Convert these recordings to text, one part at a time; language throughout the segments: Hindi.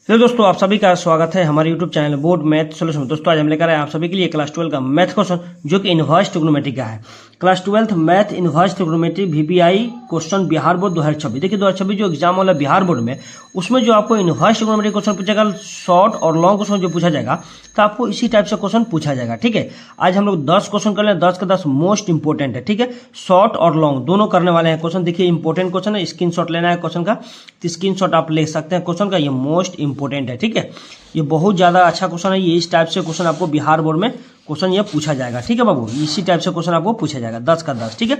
हेलो दोस्तों, आप सभी का स्वागत है हमारे YouTube channel board math solution. दोस्तों आज हम लेकर आए आप सभी के लिए क्लास 12 का मैथ क्वेश्चन जो कि इनवर्स ट्रिग्नोमेट्री का है। Class 12 math inverse trigonometry VBI question Bihar board 2026। देखिए 2026 जो एग्जाम वाला बिहार बोर्ड में, उसमें जो आपको इनवर्स ट्रिग्नोमेट्री क्वेश्चन पूछेगा, शॉर्ट और लॉन्ग क्वेश्चन जो पूछा जाएगा, तो आपको इसी टाइप से क्वेश्चन पूछा जाएगा। ठीक है, आज हम लोग 10 क्वेश्चन कर लें, 10 का 10 मोस्ट इंपोर्टेंट है। ठीक है, शॉर्ट और लॉन्ग दोनों करने वाले हैं क्वेश्चन। देखिए इंपोर्टेंट क्वेश्चन है, स्क्रीनशॉट लेना है क्वेश्चन का, तो स्क्रीनशॉट आप ले सकते हैं क्वेश्चन का, ये मोस्ट इंपोर्टेंट है। ठीक है, ये बहुत ज्यादा अच्छा क्वेश्चन है। ये इस टाइप से क्वेश्चन आपको बिहार बोर्ड में क्वेश्चन ये पूछा जाएगा। ठीक है बाबू, इसी टाइप से क्वेश्चन आपको पूछा जाएगा 10 का 10। ठीक है,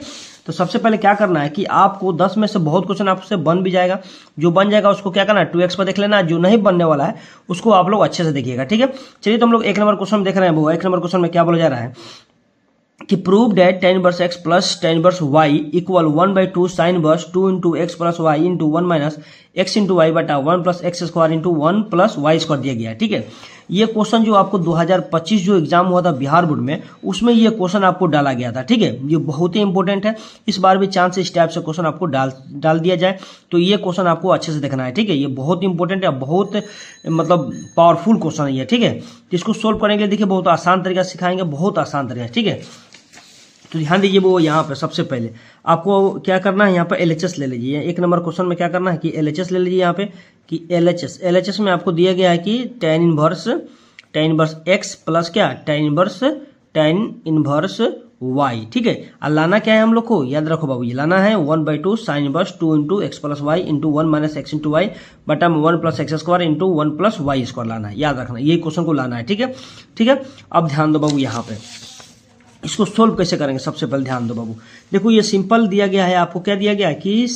तो सबसे पहले क्या करना है कि आपको 10 में से बहुत क्वेश्चन आपसे बन भी जाएगा। जो बन जाएगा उसको क्या करना है, 2x पर देख लेना। जो नहीं बनने वाला है उसको आप लोग अच्छे से देखिएगा। ठीक है, चलिए तो हम लोग 1 नंबर क्वेश्चन देख रहे हैं। वो 1 नंबर क्वेश्चन में क्या बोला जा रहा है कि prove that tan inverse x plus tan inverse y equal 1/2 sin inverse 2 into x plus Y into 1 minus x into Y बटा 1 plus x square into 1 plus Y square दिया गया है। ठीक है, ये क्वेश्चन जो आपको 2025 जो एग्जाम हुआ था बिहार बोर्ड में, उसमें ये क्वेश्चन आपको डाला गया था। ठीक है, ये बहुत ही इंपॉर्टेंट है। इस बार भी चांस इस टाइप से क्वेश्चन आपको डाल दिया जाए, तो ये क्वेश्चन आपको अच्छे से देखना है। ठीक है, ये बहुत इंपॉर्टेंट है, बहुत मतलब पावरफुल क्वेश्चन है ये। ठीक है, इसको सोल्व करने के लिए देखिए बहुत आसान तरीका सिखाएंगे, बहुत आसान तरीका। ठीक है, तो ध्यान दीजिए वो यहाँ पे सबसे पहले आपको क्या करना है, यहाँ पे LHS ले लीजिए। 1 नंबर क्वेश्चन में क्या करना है कि LHS ले लीजिए यहाँ पे कि LHS में आपको दिया गया है कि tan इनवर्स x प्लस क्या tan इनवर्स y। ठीक है, और लाना क्या है हम लोग को, याद रखो बाबू, ये लाना है 1/2 sine inverse 2 into x plus Y into 1 minus x into Y बटा 1 plus x square into 1 plus Y square लाना है। याद रखना, ये क्वेश्चन को लाना है। ठीक है, ठीक है, अब ध्यान दो बाबू, यहाँ पे इसको सोल्व कैसे करेंगे। सबसे पहले ध्यान दो बाबू, देखो ये सिंपल दिया गया है। आपको क्या दिया गया है कि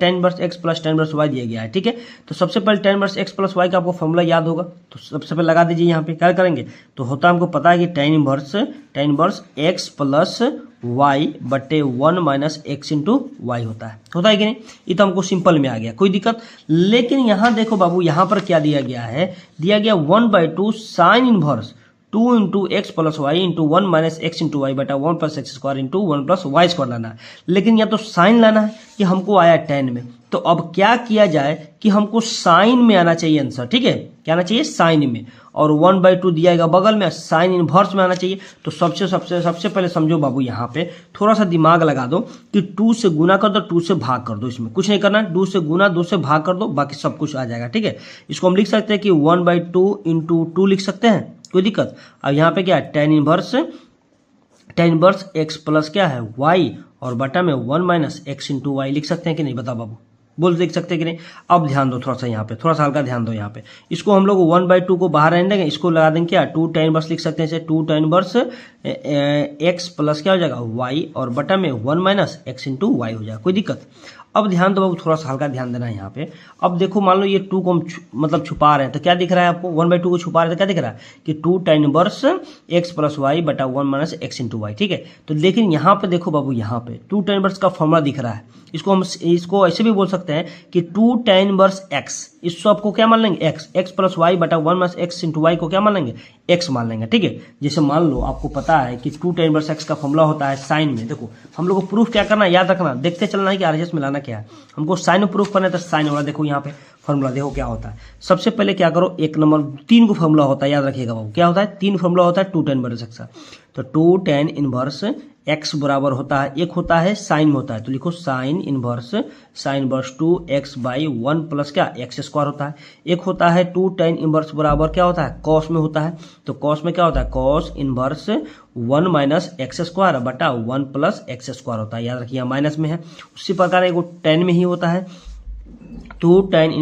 tan inverse x plus tan inverse y दिया गया है। ठीक है, तो सबसे पहले tan inverse x plus y का आपको फॉर्मूला याद होगा, तो सबसे पहले लगा दीजिए। यहाँ पे क्या करेंगे, तो होता है हमको पता है कि tan inverse x plus y बटे 1 माइनस एक्स इंटू वाई होता है कि नहीं। ये तो हमको सिंपल में आ गया, कोई दिक्कत। लेकिन यहाँ देखो बाबू, यहाँ पर क्या दिया गया है, दिया गया 1/2 sine inverse 2 into x plus Y into 1 minus x into Y बटा 1 plus x square into 1 plus Y square लाना है। लेकिन या तो साइन लाना है, कि हमको आया tan में, तो अब क्या किया जाए कि हमको साइन में आना चाहिए आंसर। ठीक है, क्या आना चाहिए, साइन में, और 1/2 दिया गया बगल में, साइन इनवर्स में आना चाहिए। तो सबसे पहले समझो बाबू, यहाँ पे थोड़ा सा दिमाग लगा दो कि 2 से गुना कर दो, 2 से भाग कर दो। इसमें कुछ नहीं करना है, 2 से गुना 2 से भाग कर दो, बाकी सब कुछ आ जाएगा। ठीक है, इसको हम लिख सकते हैं कि 1/2 इंटू 2 लिख सकते हैं, कोई दिक्कत। अब यहाँ पे क्या है, tan इनवर्स x प्लस क्या है y और बटा में 1 माइनस एक्स इंटू वाई लिख सकते हैं कि नहीं, बताओ बाबू, बोल देख सकते हैं कि नहीं। अब ध्यान दो थोड़ा सा, यहाँ पे थोड़ा सा हल्का ध्यान दो। यहाँ पे इसको हम लोग 1/2 को बाहर रहने देंगे, इसको लगा देंगे क्या, 2 tan इनवर्स लिख सकते हैं इसे, 2 tan इनवर्स x प्लस क्या हो जाएगा y और बटा में 1 माइनस एक्स इंटू वाई हो जाएगा, कोई दिक्कत। अब ध्यान दो बाबू, थोड़ा सा हल्का ध्यान देना है यहाँ पे। अब देखो मान लो ये 2 को हम मतलब छुपा रहे हैं, तो क्या दिख रहा है आपको, 1/2 को छुपा रहे हैं तो क्या दिख रहा है कि 2 tan inverse x plus Y बटा 1 माइनस एक्स इंटू वाई। ठीक है, तो लेकिन यहाँ पे देखो बाबू, यहाँ पे 2 tan इनवर्स का फॉर्मूला दिख रहा है। इसको ऐसे भी बोल सकते हैं कि 2 tan इनवर्स x, इसको आपको क्या मान लेंगे, x प्लस वाई बटा 1 माइनस एक्स इंटू वाई को क्या मान लेंगे, x मान लेंगे। ठीक है, जैसे मान लो आपको पता है कि 2 tan इनवर्स x का फॉर्मूला होता है साइन में। देखो हम लोग को प्रूफ क्या करना है, याद रखना, देखते चलना है कि RHS में लाना क्या है। हमको साइन में प्रूफ करना है, तो साइन वाला देखो यहाँ पे फॉर्मूला देखो क्या होता है। सबसे पहले क्या करो, 1 नंबर 3 को फॉर्मूला होता है, याद रखिएगा बाबू, क्या होता है, 3 फॉर्मूला होता है 2 tan इनवर्स x का। तो 2 tan इनवर्स x बराबर होता है, एक होता है साइन में होता है, तो लिखो sign inverse 2x by 1 plus क्या एक्स स्क्वायर होता है। एक होता है 2 tan इनवर्स बराबर क्या होता है, कॉस में होता है, तो कॉस में क्या होता है, cos inverse 1 minus X square बटा 1 प्लस एक्स स्क्वायर होता है। याद रखिए यहाँ माइनस में है, उसी प्रकार एक tan में ही होता है। 2 tan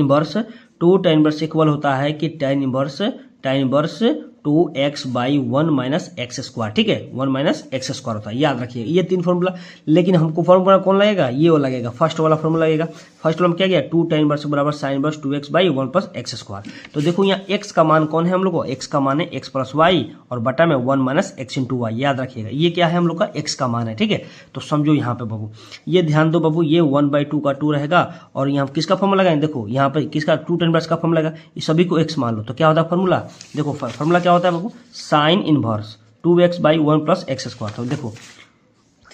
इनवर्स इक्वल होता है कि tan inverse 2x by 1 minus X square. ठीक है, 1 माइनस एक्स स्क्वायर होता है, याद रखिए ये 3 फॉर्मूला। लेकिन हमको फॉर्मूला कौन लगेगा, ये वो लगेगा, फर्स्ट वाला फॉर्मूला लगेगा। फर्स्ट वाला में क्या गया, 2 tan इनवर्स बराबर sign inverse 2x by 1 plus x square. तो देखो यहाँ x का मान कौन है हम लोग को, x का मान है x प्लस वाई और बटा में 1 माइनस एक्स इंटू वाई। याद रखिएगा ये क्या है हम लोग का, x का मान है। ठीक है, तो समझो यहाँ पे बाबू, ये ध्यान दो बाबू, ये 1/2 का 2 रहेगा, और यहाँ किसका फॉर्मूला लगाएंगे, देखो यहाँ पे किसका, 2 tan इनवर्स का फॉर्मूला लगा, इस सभी को x मान लो, तो क्या होता है फॉर्मूला, देखो फॉर्मूला क्या होता है बाबू, sine inverse 2x by 1 plus x square. तो देखो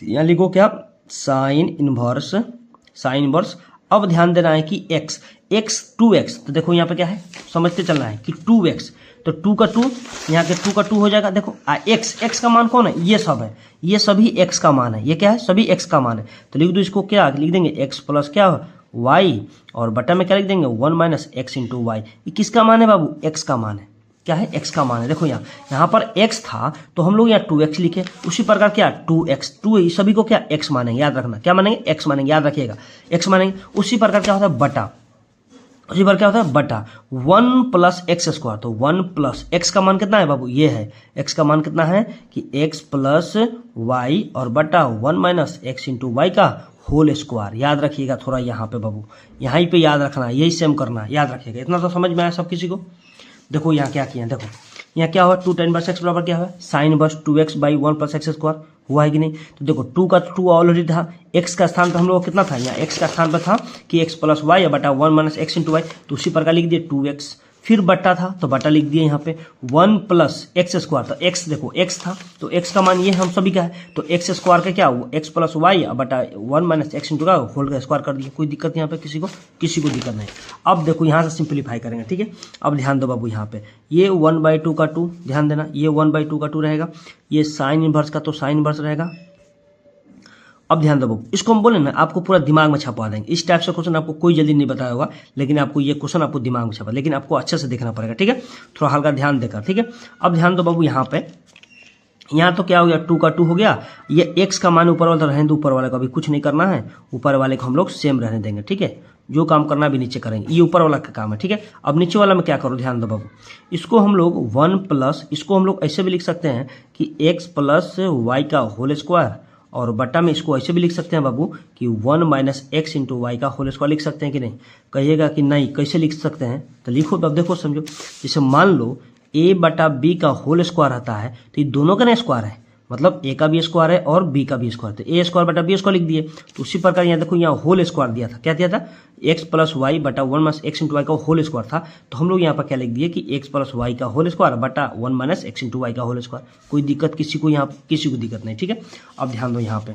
यहाँ लिखो क्या, साइन इनवर्स अब ध्यान देना है कि x 2x, तो देखो यहाँ पे क्या है, समझते चलना है कि 2x, तो 2 का 2, यहाँ के 2 का 2 हो जाएगा। देखो x का मान कौन है, ये सब है, ये सभी x का मान है, ये क्या है, सभी x का मान है। तो लिख दो इसको, क्या लिख देंगे, x प्लस क्या y, और बटा में क्या लिख देंगे 1 माइनस एक्स इंटू वाई। ये किसका मान है बाबू, x का मान है, क्या है, x का मान है। देखो यहाँ पर x था तो हम लोग यहाँ 2x लिखे, उसी प्रकार क्या 2x, 2 सभी को क्या x मानेंगे, याद रखना, क्या मानेंगे, x मानेंगे, याद रखिएगा, x मानेंगे। उसी प्रकार क्या होता है बटा, उसी पर क्या होता है बटा 1 प्लस एक्स स्क्वायर, तो 1 प्लस एक्स का मान कितना है बाबू, ये है x का मान कितना है कि x प्लस वाई, और बटा 1 माइनस एक्स इंटू वाई का होल स्क्वायर। याद रखिएगा थोड़ा यहाँ पे बाबू, यहाँ पे याद रखना, यही सेम करना, याद रखिएगा। इतना तो समझ में आया सब किसी को। देखो यहाँ क्या किया, देखो यहाँ क्या हुआ, 2 tan इनवर्स x बराबर क्या हुआ, sign inverse 2x by 1 plus x square, हुआ है कि नहीं। तो देखो 2 का 2 ऑलरेडी था, x का स्थान पर हम लोग कितना था, यहाँ x का स्थान पर था कि x प्लस वाई बटा 1 माइनस एक्स इंटू वाई, तो उसी प्रकार लिख दिए 2x, फिर बटा था तो बटा लिख दिए यहाँ पे 1 प्लस एक्स स्क्वायर, तो x देखो x था तो x का मान ये हम सभी का है, तो एक्स स्क्वायर का क्या x प्लस वाई बटा 1 माइनस एक्स इंटू का होल का स्क्वायर कर दिया। कोई दिक्कत यहाँ पे किसी को दिक्कत नहीं। अब देखो यहाँ से सिंप्लीफाई करेंगे, ठीक है। अब ध्यान दो बाबू, यहाँ पे ये 1/2 का 2, ध्यान देना, ये 1/2 का 2 रहेगा, ये साइन इनवर्स का तो साइन इनवर्स रहेगा। अब ध्यान दो, इसको हम बोले ना आपको पूरा दिमाग में छपवा देंगे। इस टाइप से क्वेश्चन आपको कोई जल्दी नहीं बताया होगा, लेकिन आपको ये क्वेश्चन आपको दिमाग में छपा, लेकिन आपको अच्छे से देखना पड़ेगा, ठीक है, थोड़ा हल्का ध्यान देकर, ठीक है। अब ध्यान दो बाबू, यहाँ पे यहाँ तो क्या हो गया, 2 का 2 हो गया, ये x का मान ऊपर वाला रहने दो, ऊपर वाले का भी कुछ नहीं करना है, ऊपर वाले को हम लोग सेम रहने देंगे, ठीक है। जो काम करना भी नीचे करेंगे, ये ऊपर वाला का काम है, ठीक है। अब नीचे वाला में क्या करो, ध्यान दो बाबू, इसको हम लोग 1 प्लस, इसको हम लोग ऐसे भी लिख सकते हैं कि x प्लस वाई का होल स्क्वायर, और बटा में इसको ऐसे भी लिख सकते हैं बाबू कि 1 माइनस एक्स इंटू वाई का होल स्क्वायर लिख सकते हैं कि नहीं। कहिएगा कि नहीं, कैसे लिख सकते हैं, तो लिखो, अब देखो समझो, जैसे मान लो a बटा b का होल स्क्वायर आता है, तो ये दोनों का ना स्क्वायर है, मतलब a का भी स्क्वायर है और b का भी स्क्वायर, तो a स्क्वायर बटा b स्क्वायर लिख दिए। तो उसी प्रकार यहाँ देखो, यहाँ होल स्क्वायर दिया था, क्या दिया था, x प्लस वाई बटा 1 माइनस एक्स इंटू वाई का होल स्क्वायर था, तो हम लोग यहाँ पर क्या लिख दिए कि x प्लस वाई का होल स्क्वायर बटा 1 माइनस एक्स इंटू वाई का होल स्क्वायर। कोई दिक्कत किसी को, यहाँ किसी को दिक्कत नहीं, ठीक है। अब ध्यान दो यहाँ पे,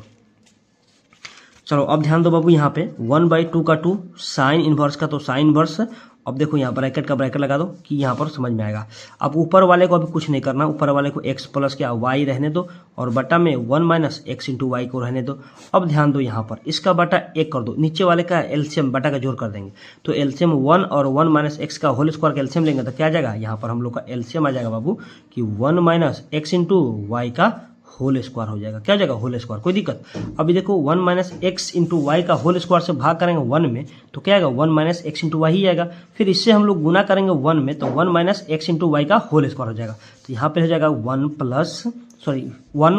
चलो अब ध्यान दो बाबू, यहाँ पे 1/2 का 2 साइन इनवर्स का तो साइन इनवर्स। अब देखो यहाँ ब्रैकेट का ब्रैकेट लगा दो कि यहाँ पर समझ में आएगा। अब ऊपर वाले को अभी कुछ नहीं करना, ऊपर वाले को x प्लस क्या वाई रहने दो, और बटा में 1 माइनस एक्स इंटू वाई को रहने दो। अब ध्यान दो यहाँ पर, इसका बटा 1 कर दो, नीचे वाले का एलसीएम बटा का जोड़ कर देंगे, तो एलसीएम 1 और 1 माइनस एक्स का होल स्क्वायर का एलसीएम लेंगे तो क्या आ जाएगा, यहाँ पर हम लोग का एलसीएम आ जाएगा बाबू कि 1 माइनस एक्स इंटू वाई का होल स्क्वायर हो जाएगा, क्या हो जाएगा, होल स्क्वायर। कोई दिक्कत। अभी देखो 1 माइनस एक्स इंटू वाई का होल स्क्वायर से भाग करेंगे 1 में तो क्या आएगा, 1 minus x into why he आएगा। फिर इससे हम लोग गुना करेंगे 1 में तो 1 माइनस एक्स इंटू वाई का होल स्क्वायर हो जाएगा। तो यहाँ पे हो जाएगा 1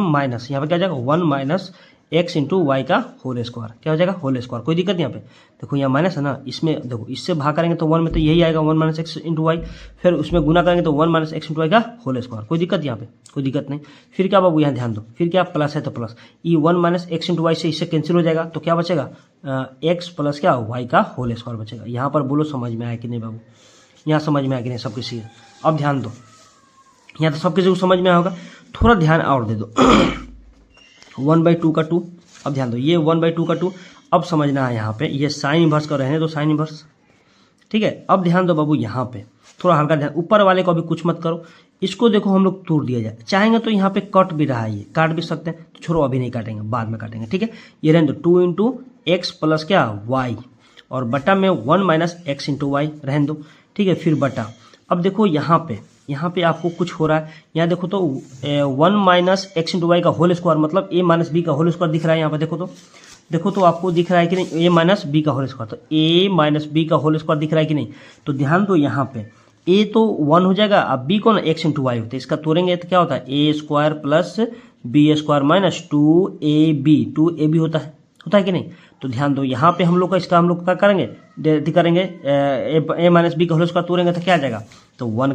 माइनस, यहाँ पे क्या हो जाएगा 1 माइनस एक्स इंटू वाई का होल स्क्वायर, क्या हो जाएगा, होल स्क्वायर। कोई दिक्कत यहाँ पे, देखो यहाँ माइनस है ना, इसमें देखो इससे भाग करेंगे तो 1 में तो यही आएगा 1 माइनस एक्स इंटू वाई, फिर उसमें गुना करेंगे तो 1 माइनस एक्स इंटू वाई का होल स्क्वायर। कोई दिक्कत यहाँ पे, कोई दिक्कत नहीं। फिर क्या बाबू, यहाँ ध्यान दो, फिर क्या प्लस है तो प्लस, ये 1 माइनस एक्स इंटू वाई से इससे कैंसिल हो जाएगा, तो क्या बचेगा, एक्स प्लस क्या वाई का होल स्क्वायर बचेगा। यहाँ पर बोलो समझ में आया कि नहीं बाबू, यहाँ समझ में आया कि नहीं सब किसी। अब ध्यान दो, यहाँ तो सब किसी को समझ में आया होगा, थोड़ा ध्यान और दे दो। 1/2 का 2, अब ध्यान दो, ये 1/2 का 2, अब समझना है यहाँ पे, ये साइन इनवर्स का रहने दो, साइन इनवर्स, ठीक है। अब ध्यान दो बाबू, यहाँ पे थोड़ा हल्का ध्यान, ऊपर वाले को अभी कुछ मत करो, इसको देखो हम लोग तोड़ दिया जाए, चाहेंगे तो यहाँ पे कट भी रहा है, ये काट भी सकते हैं, तो छोड़ो अभी नहीं काटेंगे, बाद में काटेंगे, ठीक है। ये रहने दो 2 इंटू एक्स प्लस क्या वाई, और बटा में 1 माइनस एक्स इंटू वाई रहने दो, ठीक है। फिर बटा, अब देखो यहाँ पे आपको कुछ हो रहा है, यहाँ देखो तो 1 माइनस एक्स इंटू वाई का होल स्क्वायर, मतलब a माइनस बी का होल स्क्वायर दिख रहा है यहाँ पे, देखो तो आपको दिख रहा है कि नहीं, a माइनस बी का होल स्क्वायर, तो a माइनस बी का होल स्क्वायर दिख रहा है कि नहीं। तो ध्यान दो यहाँ पे a तो 1 हो जाएगा, अब b को ना एक्स इंटू वाई होता है, इसका तोड़ेंगे तो क्या होता है, a square plus B square minus 2ab होता है कि नहीं। तो ध्यान दो यहाँ पे हम लोग का, इसका हम लोग क्या करेंगे, a माइनस बी का होल स्क्वायर तोड़ेंगे तो क्या आ जाएगा, तो 1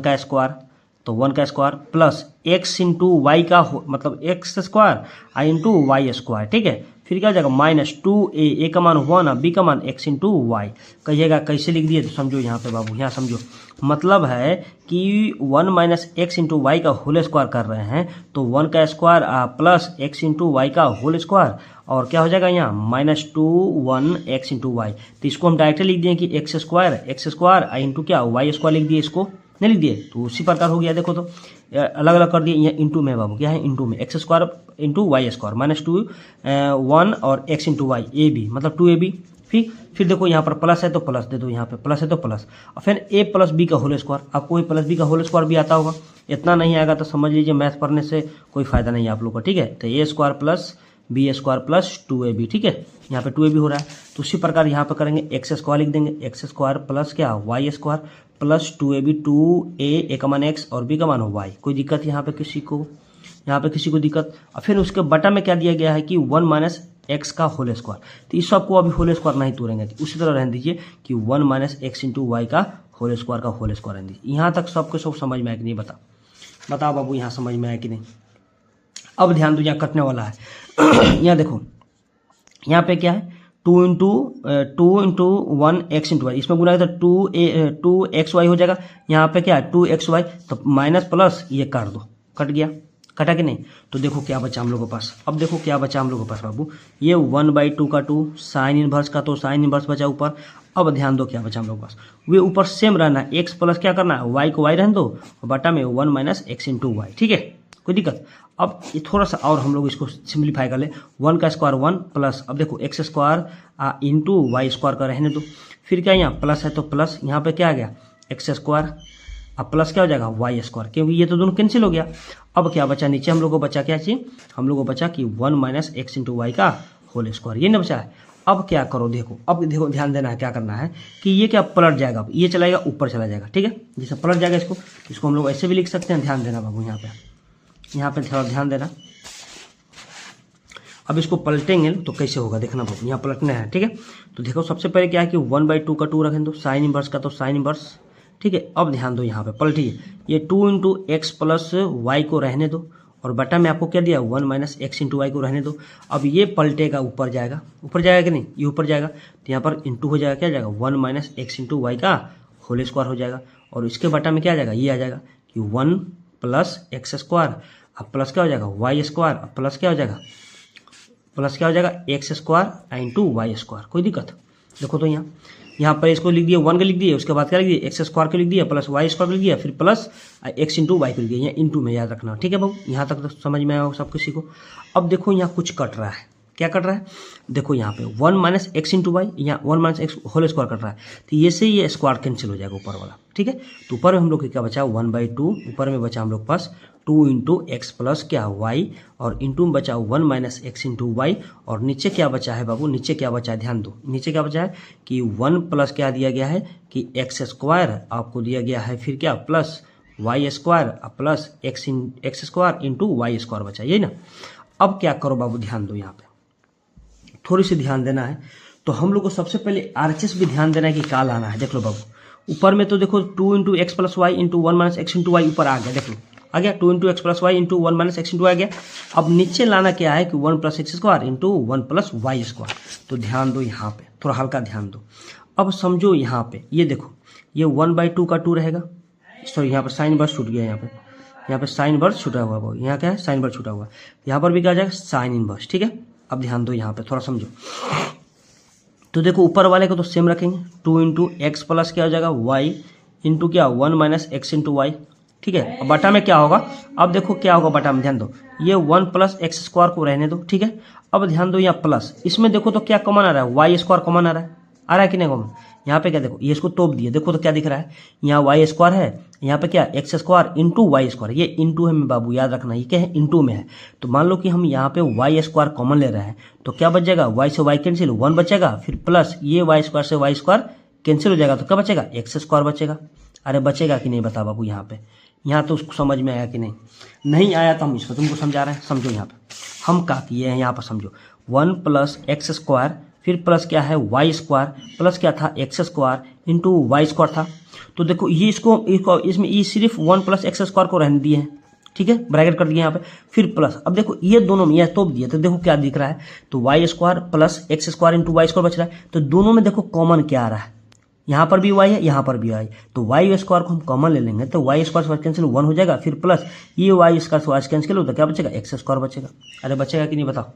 का square plus X into Y का मतलब एक्स स्क्वायर आई इंटू वाई स्क्वायर, ठीक है। फिर क्या हो जाएगा -2a, a का मान 1 b का मान x इंटू वाई। कहिएगा कैसे लिख दिए, तो समझो यहाँ पे बाबू, यहाँ समझो, मतलब है कि 1 माइनस एक्स इंटू वाई का होल स्क्वायर कर रहे हैं, तो 1 का square plus x into Y का होल स्क्वायर, और क्या हो जाएगा यहाँ -2 1 x इंटू वाई। तो इसको हम डायरेक्टली लिख दिए कि एक्स स्क्वायर इंटू क्या वाई स्क्वायर लिख दिए, इसको नहीं लिख दिए, तो उसी प्रकार हो गया। देखो तो अलग अलग कर दिए, यहाँ इंटू में बाबू, क्या है इंटू में, X square into Y square -2 1 और x into Y, A B मतलब 2ab। फिर देखो यहाँ पर प्लस है तो प्लस दे दो, यहाँ पे प्लस है तो प्लस, और फिर a प्लस बी का होल स्क्वायर। आपको a प्लस बी का होल स्क्वायर भी आता होगा, इतना नहीं आएगा तो समझ लीजिए मैथ पढ़ने से कोई फायदा नहीं है आप लोग का, ठीक है। तो a square plus B square plus 2ab, ठीक है, यहाँ पे 2ab हो रहा है। तो उसी प्रकार यहाँ पे करेंगे, एक्स स्क्वायर लिख देंगे, एक्स स्क्वायर प्लस क्या Y square plus 2ab, 2a का मान x और b का मान y। कोई दिक्कत यहाँ पे किसी को, यहाँ पे किसी को दिक्कत। और फिर उसके बटा में क्या दिया गया है कि 1 माइनस एक्स का होल स्क्वायर, तो इस सबको अभी होल स्क्वायर नहीं तोड़ेंगे, उसी तरह रहने दीजिए कि 1 माइनस एक्स इंटू वाई का होल स्क्वायर रहने दीजिए। यहाँ तक सबके सब समझ में आया कि नहीं, बताओ बाबू, यहाँ समझ में आया कि नहीं। अब ध्यान दो, यहाँ कटने वाला है यहाँ देखो, यहाँ पे क्या है 2 इंटू 1 एक्स इंटू वाई, इसमें गुना तो 2 एक्स वाई हो जाएगा। यहाँ पे क्या है 2 एक्स वाई, तो माइनस प्लस ये कर दो, कट गया, कटा कि नहीं। तो देखो क्या बचा हम लोगों के पास, अब देखो क्या बचा हम लोगों के पास बाबू, ये 1/2 का 2 साइन इनवर्स का, तो साइन इनवर्स बचा ऊपर। अब ध्यान दो क्या बचा हम लोगों के पास, वे ऊपर सेम रहना है, एक्स प्लस क्या करना है वाई को वाई रहने दो, और बटा में 1 माइनस एक्स इंटू वाई, ठीक है, कोई दिक्कत। अब ये थोड़ा सा और हम लोग इसको सिंप्लीफाई कर ले, 1 का स्क्वायर 1 प्लस, अब देखो X square into Y square का रहने दो, फिर क्या यहाँ प्लस है तो प्लस, यहाँ पे क्या आ गया एक्स स्क्वायर, अब प्लस क्या हो जाएगा वाई स्क्वायर, क्योंकि ये तो दोनों कैंसिल हो गया। अब क्या बचा नीचे हम लोग को, बचा क्या चाहिए हम लोग को, बचा कि 1 माइनस एक्स इंटू वाई का होल स्क्वायर, ये ना बचा है। अब क्या करो, देखो अब देखो ध्यान देना है, क्या करना है कि ये क्या पलट जाएगा, ये चलाएगा ऊपर चला जाएगा, ठीक है, जैसे पलट जाएगा इसको हम लोग ऐसे भी लिख सकते हैं। ध्यान देना बाबू, यहाँ पे थोड़ा ध्यान देना। अब इसको पलटेंगे तो कैसे होगा देखना बाबू, यहाँ पलटना है, ठीक है। तो देखो सबसे पहले क्या है कि 1/2 का 2 रखें, तो साइन इनवर्स का तो साइन इनवर्स, ठीक है। अब ध्यान दो यहाँ पे पलटिए, ये 2 इंटू एक्स प्लस वाई को रहने दो, और बटा में आपको क्या दिया 1 माइनस एक्स इंटू वाई को रहने दो। अब ये पलटेगा, ऊपर जाएगा कि नहीं, ये ऊपर जाएगा, तो यहाँ पर इंटू हो जाएगा, क्या जाएगा 1 माइनस एक्स इंटू वाई का होल स्क्वायर हो जाएगा, और इसके बटा में क्या आ जाएगा, ये आ जाएगा कि 1 प्लस एक्स स्क्वायर, अब प्लस क्या हो जाएगा वाई स्क्वायर, अब प्लस क्या हो जाएगा X square into Y square. कोई दिक्कत, देखो तो यहाँ पर इसको लिख दिया 1 का लिख दिए, उसके बाद क्या लिख दिया एक्स स्क्वायर को लिख दिया, प्लस वाई स्क्वायर को लिख दिया, फिर प्लस एक्स इंटू वाई को लिख दिया, यहाँ इंटू में याद रखना, ठीक है बाबू। यहाँ तक तो समझ में आया सब किसी को। अब देखो यहाँ कुछ कट रहा है, क्या कट रहा है, देखो यहाँ पे 1 माइनस एक्स इंटू वाई, यहाँ 1 minus X whole square cut रहा है, तो ये से ये स्क्वायर कैंसिल हो जाएगा ऊपर वाला, ठीक है। तो ऊपर में हम लोग क्या बचा 1/2, ऊपर में बचा हम लोग पास 2 इंटू एक्स प्लस क्या वाई, और इंटू में बचा 1 माइनस एक्स इंटू वाई, और नीचे क्या बचा है बाबू, नीचे क्या बचा है ध्यान दो, नीचे क्या बचा है कि 1 प्लस क्या दिया गया है कि एक्स स्क्वायर आपको दिया गया है, फिर क्या plus Y square plus x square into Y square बचा, ये ना। अब क्या करो बाबू, ध्यान दो, यहाँ पे थोड़ी सी ध्यान देना है। तो हम लोग को सबसे पहले आरएचएस भी ध्यान देना है कि क्या लाना है। देख लो बाबू, ऊपर में तो देखो 2 into x plus Y into 1 minus x into y ऊपर आ गया, देख लो आ गया 2 into x plus Y into 1 minus x into आ गया। अब नीचे लाना क्या है कि 1 plus x square into 1 plus Y square. तो ध्यान दो यहाँ पे, थोड़ा हल्का ध्यान दो। अब समझो यहाँ पे ये देखो, ये 1/2 का 2 रहेगा, सॉरी यहाँ पर साइन वर्स छूट गया, यहाँ पे साइन वर्स छूटा हुआ है, यहाँ क्या है साइन वर्स छूटा हुआ है, यहाँ पर भी क्या आ जाएगा साइन इनवर्स, ठीक है। अब ध्यान दो यहाँ पे थोड़ा समझो। तो देखो ऊपर वाले को तो सेम रखेंगे, 2 इंटू एक्स प्लस क्या हो जाएगा वाई इंटू क्या 1 माइनस एक्स इंटू वाई, ठीक है। अब बटा में क्या होगा, अब देखो क्या होगा बटा में, ध्यान दो ये 1 प्लस एक्स स्क्वायर को रहने दो, ठीक है। अब ध्यान दो यहाँ प्लस, इसमें देखो तो क्या कॉमन आ रहा है, वाई स्क्वायर कॉमन आ रहा है कि नहीं कॉमन। यहाँ पे क्या देखो, ये इसको तोप दिए, देखो तो क्या दिख रहा है, यहाँ वाई स्क्वायर है, यहाँ पे क्या X square into Y square, ये इंटू है में बाबू याद रखना, ये क्या है इंटू में है। तो मान लो कि हम यहाँ पे वाई स्क्वायर कॉमन ले रहे हैं, तो क्या बच जाएगा वाई से वाई कैंसिल 1 बचेगा, फिर प्लस ये वाई स्क्वायर से वाई स्क्वायर कैंसिल हो जाएगा, तो क्या बचेगा एक्स स्क्वायर बचेगा। अरे बचेगा कि नहीं बता बाबू, यहाँ तो उसको समझ में आया कि नहीं आया, तो हम इसको तुमको समझा रहे हैं, समझो यहाँ पे हम क्या किए हैं, यहाँ पर समझो 1 प्लस एक्स स्क्वायर, फिर प्लस क्या है वाई स्क्वायर, प्लस क्या था X square into Y square था। तो देखो ये इसको इसमें ये सिर्फ 1 प्लस एक्स स्क्वायर को रहने दिए हैं, ठीक है, ब्रैकेट कर दिया यहाँ पे, फिर प्लस। अब देखो ये दोनों में यह तोप दिया तो देखो क्या दिख रहा है, तो Y square plus x square into Y square बच रहा है। तो दोनों में देखो कॉमन क्या आ रहा है, यहाँ पर भी वाई है, यहाँ पर भी वाई, तो वाई स्क्वायर को हम कॉमन ले लेंगे तो वाई स्क्वायर से कैंसिल 1 हो जाएगा, फिर प्लस ये वाई स्क्वायर से वाई कैंसिल हो तो क्या बचेगा, एक्स स्क्वायर बचेगा। अरे बचेगा कि नहीं बताओ,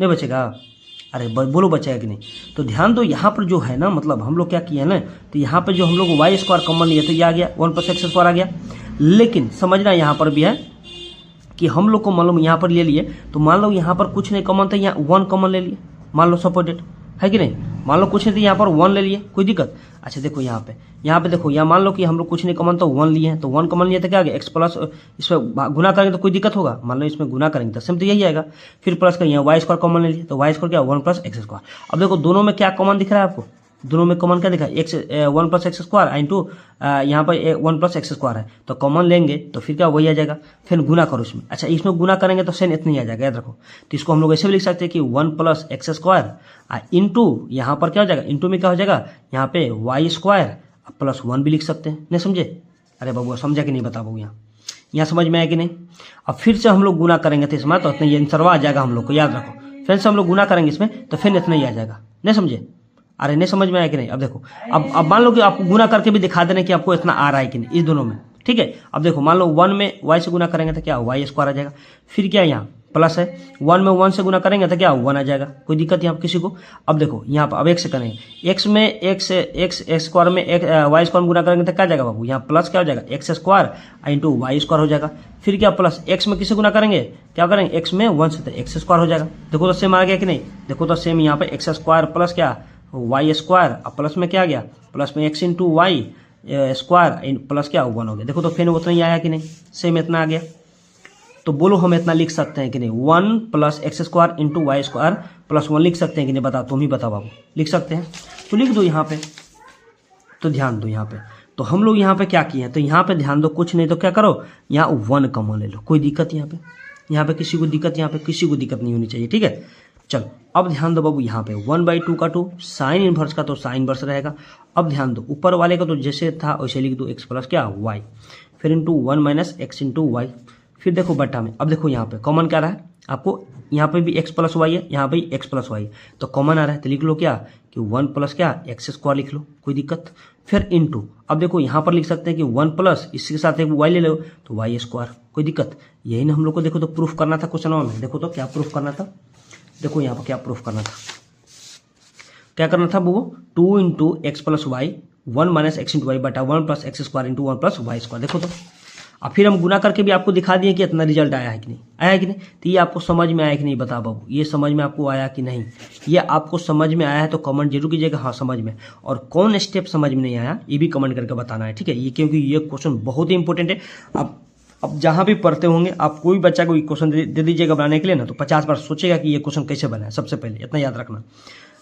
नहीं बचेगा, अरे बोलो बचेगा कि नहीं। तो ध्यान दो यहाँ पर जो है ना, मतलब हम लोग क्या किए हैं ना, तो यहाँ पर जो हम लोग वाई स्क्वायर कॉमन लिया तो ये आ गया 1 प्लस एक्स स्क्वायर आ गया। लेकिन समझना यहाँ पर भी है कि हम लोग को मान लो यहाँ पर ले लिए, तो मान लो यहाँ पर कुछ नहीं कॉमन था, यहाँ 1 कॉमन ले लिए, मान लो सपोर्टेड है कि नहीं, मान लो कुछ नहीं था यहाँ पर 1 ले लिए, कोई दिक्कत। अच्छा देखो यहाँ पे देखो, यहाँ मान लो कि हम लोग कुछ नहीं कॉमन तो 1 लिए हैं, तो 1 कॉमन लिए तो क्या आ गया एक्स प्लस, इसमें गुना करेंगे तो कोई दिक्कत होगा, मान लो इसमें गुना करेंगे तो सेम तो यही आएगा, फिर प्लस करेंगे वाई स्क्वायर कॉमन ले लिए तो वाई स्क्वायर क्या 1 प्लस एक्स स्क्वायर। अब देखो दोनों में क्या कॉमन दिख रहा है आपको, दोनों में कॉमन क्या दिखा है, x 1 plus x square into यहाँ पर 1 प्लस एक्स स्क्वायर है, तो कॉमन लेंगे तो फिर क्या वही आ जाएगा, फिर गुना करो इसमें। अच्छा इसमें गुना करेंगे तो सेन इतना ही आ जाएगा, याद रखो। तो इसको हम लोग ऐसे भी लिख सकते हैं कि 1 प्लस एक्स स्क्वायर इंटू यहाँ पर क्या हो जाएगा, इंटू में क्या हो जाएगा, यहाँ पे वाई स्क्वायर प्लस 1 भी लिख सकते हैं, नहीं समझे। अरे बाबू समझा कि नहीं बता बाबू, यहाँ समझ में आया कि नहीं। अब फिर से हम लोग गुना करेंगे तो इसमें तो इतना ही आंसर आ जाएगा हम लोग को, याद रखो। फिर से हम लोग गुना करेंगे इसमें तो फिर इतना ही आ जाएगा, नहीं समझे। अरे नहीं समझ में आया कि नहीं। अब देखो, अब मान लो कि आपको गुना करके भी दिखा देना कि आपको इतना आ रहा है कि नहीं इस दोनों में, ठीक है। अब देखो मान लो 1 में वाई से गुना करेंगे तो क्या वाई स्क्वायर आ जाएगा, फिर क्या यहाँ प्लस है, 1 में 1 से गुना करेंगे तो क्या 1 आ जाएगा, कोई दिक्कत यहाँ किसी को। अब देखो यहाँ पर अब एक्स से करेंगे, एक्स में एक्स स्क्वायर में वाई स्क्वायर में गुना करेंगे तो क्या जाएगा बाबू, यहाँ प्लस क्या हो जाएगा X square into Y square हो जाएगा, फिर क्या प्लस एक्स में किसे गुना करेंगे, क्या करेंगे एक्स में 1 से तो एक्स स्क्वायर हो जाएगा। देखो तो सेम आ गया कि नहीं, देखो तो सेम यहाँ पे एक्स स्क्वायर प्लस क्या वाई स्क्वायर, अब प्लस में क्या आ गया, प्लस में X into Y square plus क्या 1 हो गया। देखो तो फिर उतना ही आया कि नहीं, सेम इतना आ गया। तो बोलो हम इतना लिख सकते हैं कि नहीं, 1 plus x square into Y square plus 1 लिख सकते हैं कि नहीं, बताओ तुम ही बताओ बाबू, लिख सकते हैं तो लिख दो यहाँ पे। तो ध्यान दो यहाँ पे, तो हम लोग यहाँ पे क्या किए हैं, तो यहाँ पे ध्यान दो, कुछ नहीं तो क्या करो यहाँ 1 कॉमन ले लो, कोई दिक्कत यहाँ पे किसी को दिक्कत, यहाँ पे किसी को दिक्कत नहीं होनी चाहिए, ठीक है। चलो अब ध्यान दो बाबू, यहाँ पे 1/2 का 2 साइन इनवर्स का तो साइन इनवर्स रहेगा। अब ध्यान दो ऊपर वाले का तो जैसे था वैसे लिख दो, एक्स प्लस क्या वाई, फिर into 1 minus x into Y, फिर देखो बट्टा में। अब देखो यहाँ पे कॉमन क्या रहा है आपको, यहाँ पे भी एक्स प्लस वाई है, यहाँ पे एक्स प्लस वाई, तो कॉमन आ रहा है तो लिख लो क्या कि 1 प्लस क्या एक्स स्क्वायर लिख लो, कोई दिक्कत। फिर इंटू, अब देखो यहाँ पर लिख सकते हैं कि 1 प्लस इसके साथ एक वाई ले लो तो वाई स्क्वायर, कोई दिक्कत। यही ना हम लोग को देखो तो प्रूफ करना था क्वेश्चन में, देखो तो क्या प्रूफ करना था, देखो यहाँ पर क्या प्रूफ करना था, क्या करना था वो 2 into x plus Y 1 minus x into Y बटा 1 plus x square into 1 plus Y square. देखो तो अब फिर हम गुना करके भी आपको दिखा दिए कि इतना रिजल्ट आया है कि नहीं, आया है कि नहीं। तो ये आपको समझ में आया कि नहीं, बता बाबू ये समझ में आपको आया कि नहीं। ये आपको समझ में आया है तो कमेंट जरूर कीजिएगा हाँ समझ में, और कौन स्टेप समझ में नहीं आया ये भी कमेंट करके बताना है, ठीक है। ये क्योंकि ये क्वेश्चन बहुत ही इंपॉर्टेंट है। अब जहाँ भी पढ़ते होंगे आप कोई बच्चा को क्वेश्चन दे दीजिएगा बनाने के लिए ना, तो 50 बार सोचेगा कि ये क्वेश्चन कैसे बना है। सबसे पहले इतना याद रखना,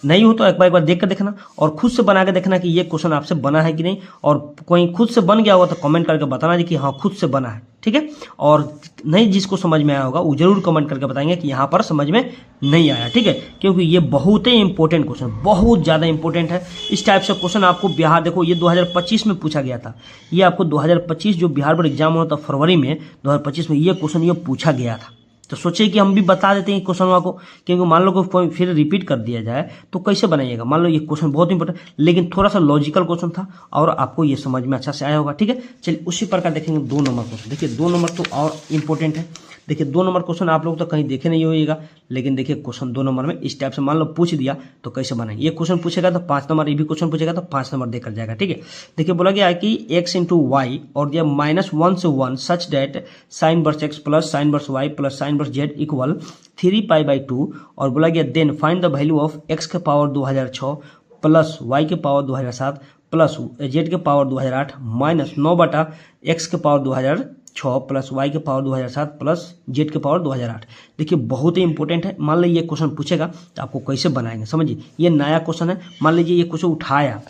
नहीं हो तो एक बार देख कर देखना और खुद से बना के देखना कि ये क्वेश्चन आपसे बना है कि नहीं, और कोई खुद से बन गया होगा तो कमेंट करके बताना जी कि हाँ खुद से बना है, ठीक है। और नहीं जिसको समझ में आया होगा वो जरूर कमेंट करके बताएंगे कि यहाँ पर समझ में नहीं आया, ठीक है। क्योंकि ये बहुत ही इंपॉर्टेंट क्वेश्चन, बहुत ज़्यादा इंपॉर्टेंट है। इस टाइप से क्वेश्चन आपको बिहार, देखो ये 2025 में पूछा गया था, ये आपको 2025 जो बिहार बोर्ड एग्जाम होता था फरवरी में 2025 में, ये क्वेश्चन ये पूछा गया था। तो सोचिए कि हम भी बता देते हैं क्वेश्चन को, क्योंकि मान लो कोई फिर रिपीट कर दिया जाए तो कैसे बनाइएगा। मान लो ये क्वेश्चन बहुत इंपॉर्टेंट, लेकिन थोड़ा सा लॉजिकल क्वेश्चन था और आपको ये समझ में अच्छा से आया होगा, ठीक है। चलिए उसी प्रकार देखेंगे 2 नंबर क्वेश्चन। देखिए 2 नंबर तो और इंपॉर्टेंट है। देखिए 2 नंबर क्वेश्चन आप लोग तो कहीं देखे नहीं होइएगा, लेकिन देखिए क्वेश्चन 2 नंबर में इस टाइप से मान लो पूछ दिया तो कैसे बनाएंगे। ये क्वेश्चन पूछेगा तो 5 नंबर, ये भी क्वेश्चन पूछेगा तो 5 नंबर देकर जाएगा, ठीक है। देखिए बोला गया है कि x इंटू वाई और दिया -1 से 1 such that sine inverse x plus sine inverse y plus sine inverse z equal 3π/2, और बोला गया then find the value of x के पावर 2006 प्लस y के पावर 2007 प्लस z के पावर 2008 माइनस 9/x के पावर 2006 प्लस y के पावर 2007 प्लस z के पावर 2008। देखिए बहुत ही इंपॉर्टेंट है। मान लीजिए ये क्वेश्चन पूछेगा तो आपको कैसे बनाएंगे, समझिए ये नया क्वेश्चन है। मान लीजिए ये क्वेश्चन उठाया,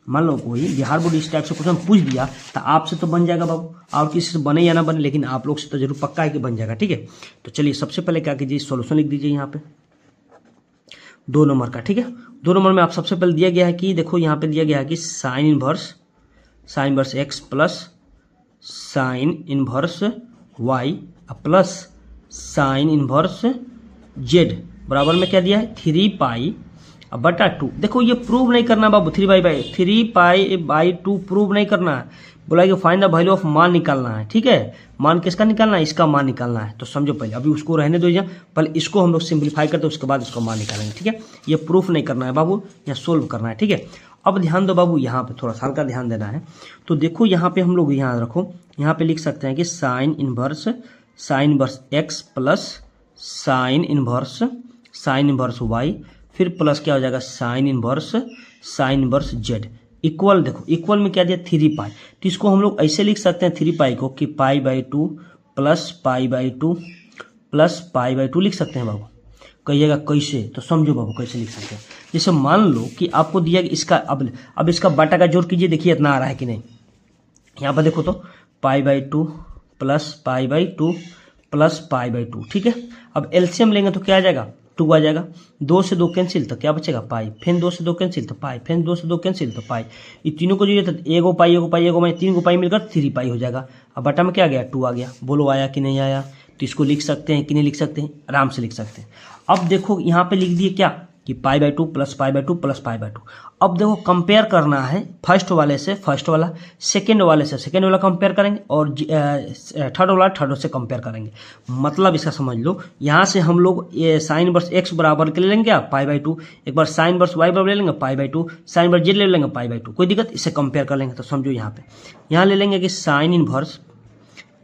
मान लो कोई बिहार बोर्ड इस टाइप से क्वेश्चन पूछ दिया तो आपसे तो बन जाएगा बाबू, और किसी से बने या ना बने, लेकिन आप लोग से तो जरूर पक्का है कि बन जाएगा, ठीक है। तो चलिए सबसे पहले क्या कीजिए, सॉल्यूशन लिख दीजिए यहाँ पे 2 नंबर का, ठीक है। 2 नंबर में आप सबसे पहले दिया गया है कि देखो यहाँ पे दिया गया है कि sine inverse X plus sine inverse Y plus sine inverse Z बराबर में क्या दिया है 3 पाई बटा 2। देखो ये प्रूव नहीं करना बाबू, 3 पाई बाई 2 प्रूव नहीं करना है, बोला कि फाइंड द वैल्यू ऑफ मान निकालना है। ठीक है, मान किसका निकालना है, इसका मान निकालना है। तो समझो पहले, अभी उसको रहने दो, पहले इसको हम लोग सिंप्लीफाई करते उसके बाद इसको मान निकालेंगे। ठीक है, ये प्रूफ नहीं करना है बाबू, यहाँ सोल्व करना है। ठीक है, अब ध्यान दो बाबू, यहाँ पे थोड़ा सा हल्का ध्यान देना है। तो देखो यहाँ पे हम लोग यहाँ रखो, यहाँ पे लिख सकते हैं कि sine inverse X plus sine inverse Y, फिर प्लस क्या हो जाएगा साइन इनवर्स जेड इक्वल। देखो इक्वल में क्या दिया 3 पाई, तो इसको हम लोग ऐसे लिख सकते हैं 3 पाई को कि पाई बाई 2 प्लस पाई बाई 2 लिख सकते हैं बाबू। कहिएगा कैसे, तो समझो बाबू कैसे लिख सकते हैं। जैसे मान लो कि आपको दिया कि इसका अब इसका बटा का जोड़ कीजिए, देखिए इतना आ रहा है कि नहीं। यहाँ पर देखो तो पाई by 2 plus pi by 2 plus pi by 2। ठीक है, अब एलसीएम लेंगे तो क्या आ जाएगा 2 आ जाएगा, 2 से 2 कैंसिल तो क्या बचेगा पाई, फिर 2 से 2 कैंसिल तो पाई, फिर 2 से 2 कैंसिल तो पाई। ये तीनों को जो एगो पाई 3 को पाई मिलकर 3 पाई हो जाएगा। अब बटा में क्या आ गया 2 आ गया। बोलो आया कि नहीं आया, तो इसको लिख सकते हैं कि नहीं लिख सकते हैं, आराम से लिख सकते हैं। अब देखो यहाँ पे लिख दिए क्या कि पाई by 2 plus pi by 2 plus pi by 2। अब देखो कंपेयर करना है फर्स्ट वाले से फर्स्ट वाला, सेकेंड वाले से सेकेंड वाला कंपेयर करेंगे, और थर्ड वाला थर्ड से कंपेयर करेंगे। मतलब इसका समझ लो, यहाँ से हम लोग ये साइन वर्स एक्स बराबर के ले लेंगे क्या पाई बाई 2, एक बार साइन वर्स वाई बराबर ले लेंगे pi by 2, sine inverse Z ले लेंगे पाई बाई 2, कोई दिक्कत, इससे कंपेयर कर लेंगे। तो समझो यहाँ पे यहाँ ले लेंगे कि साइन इनवर्स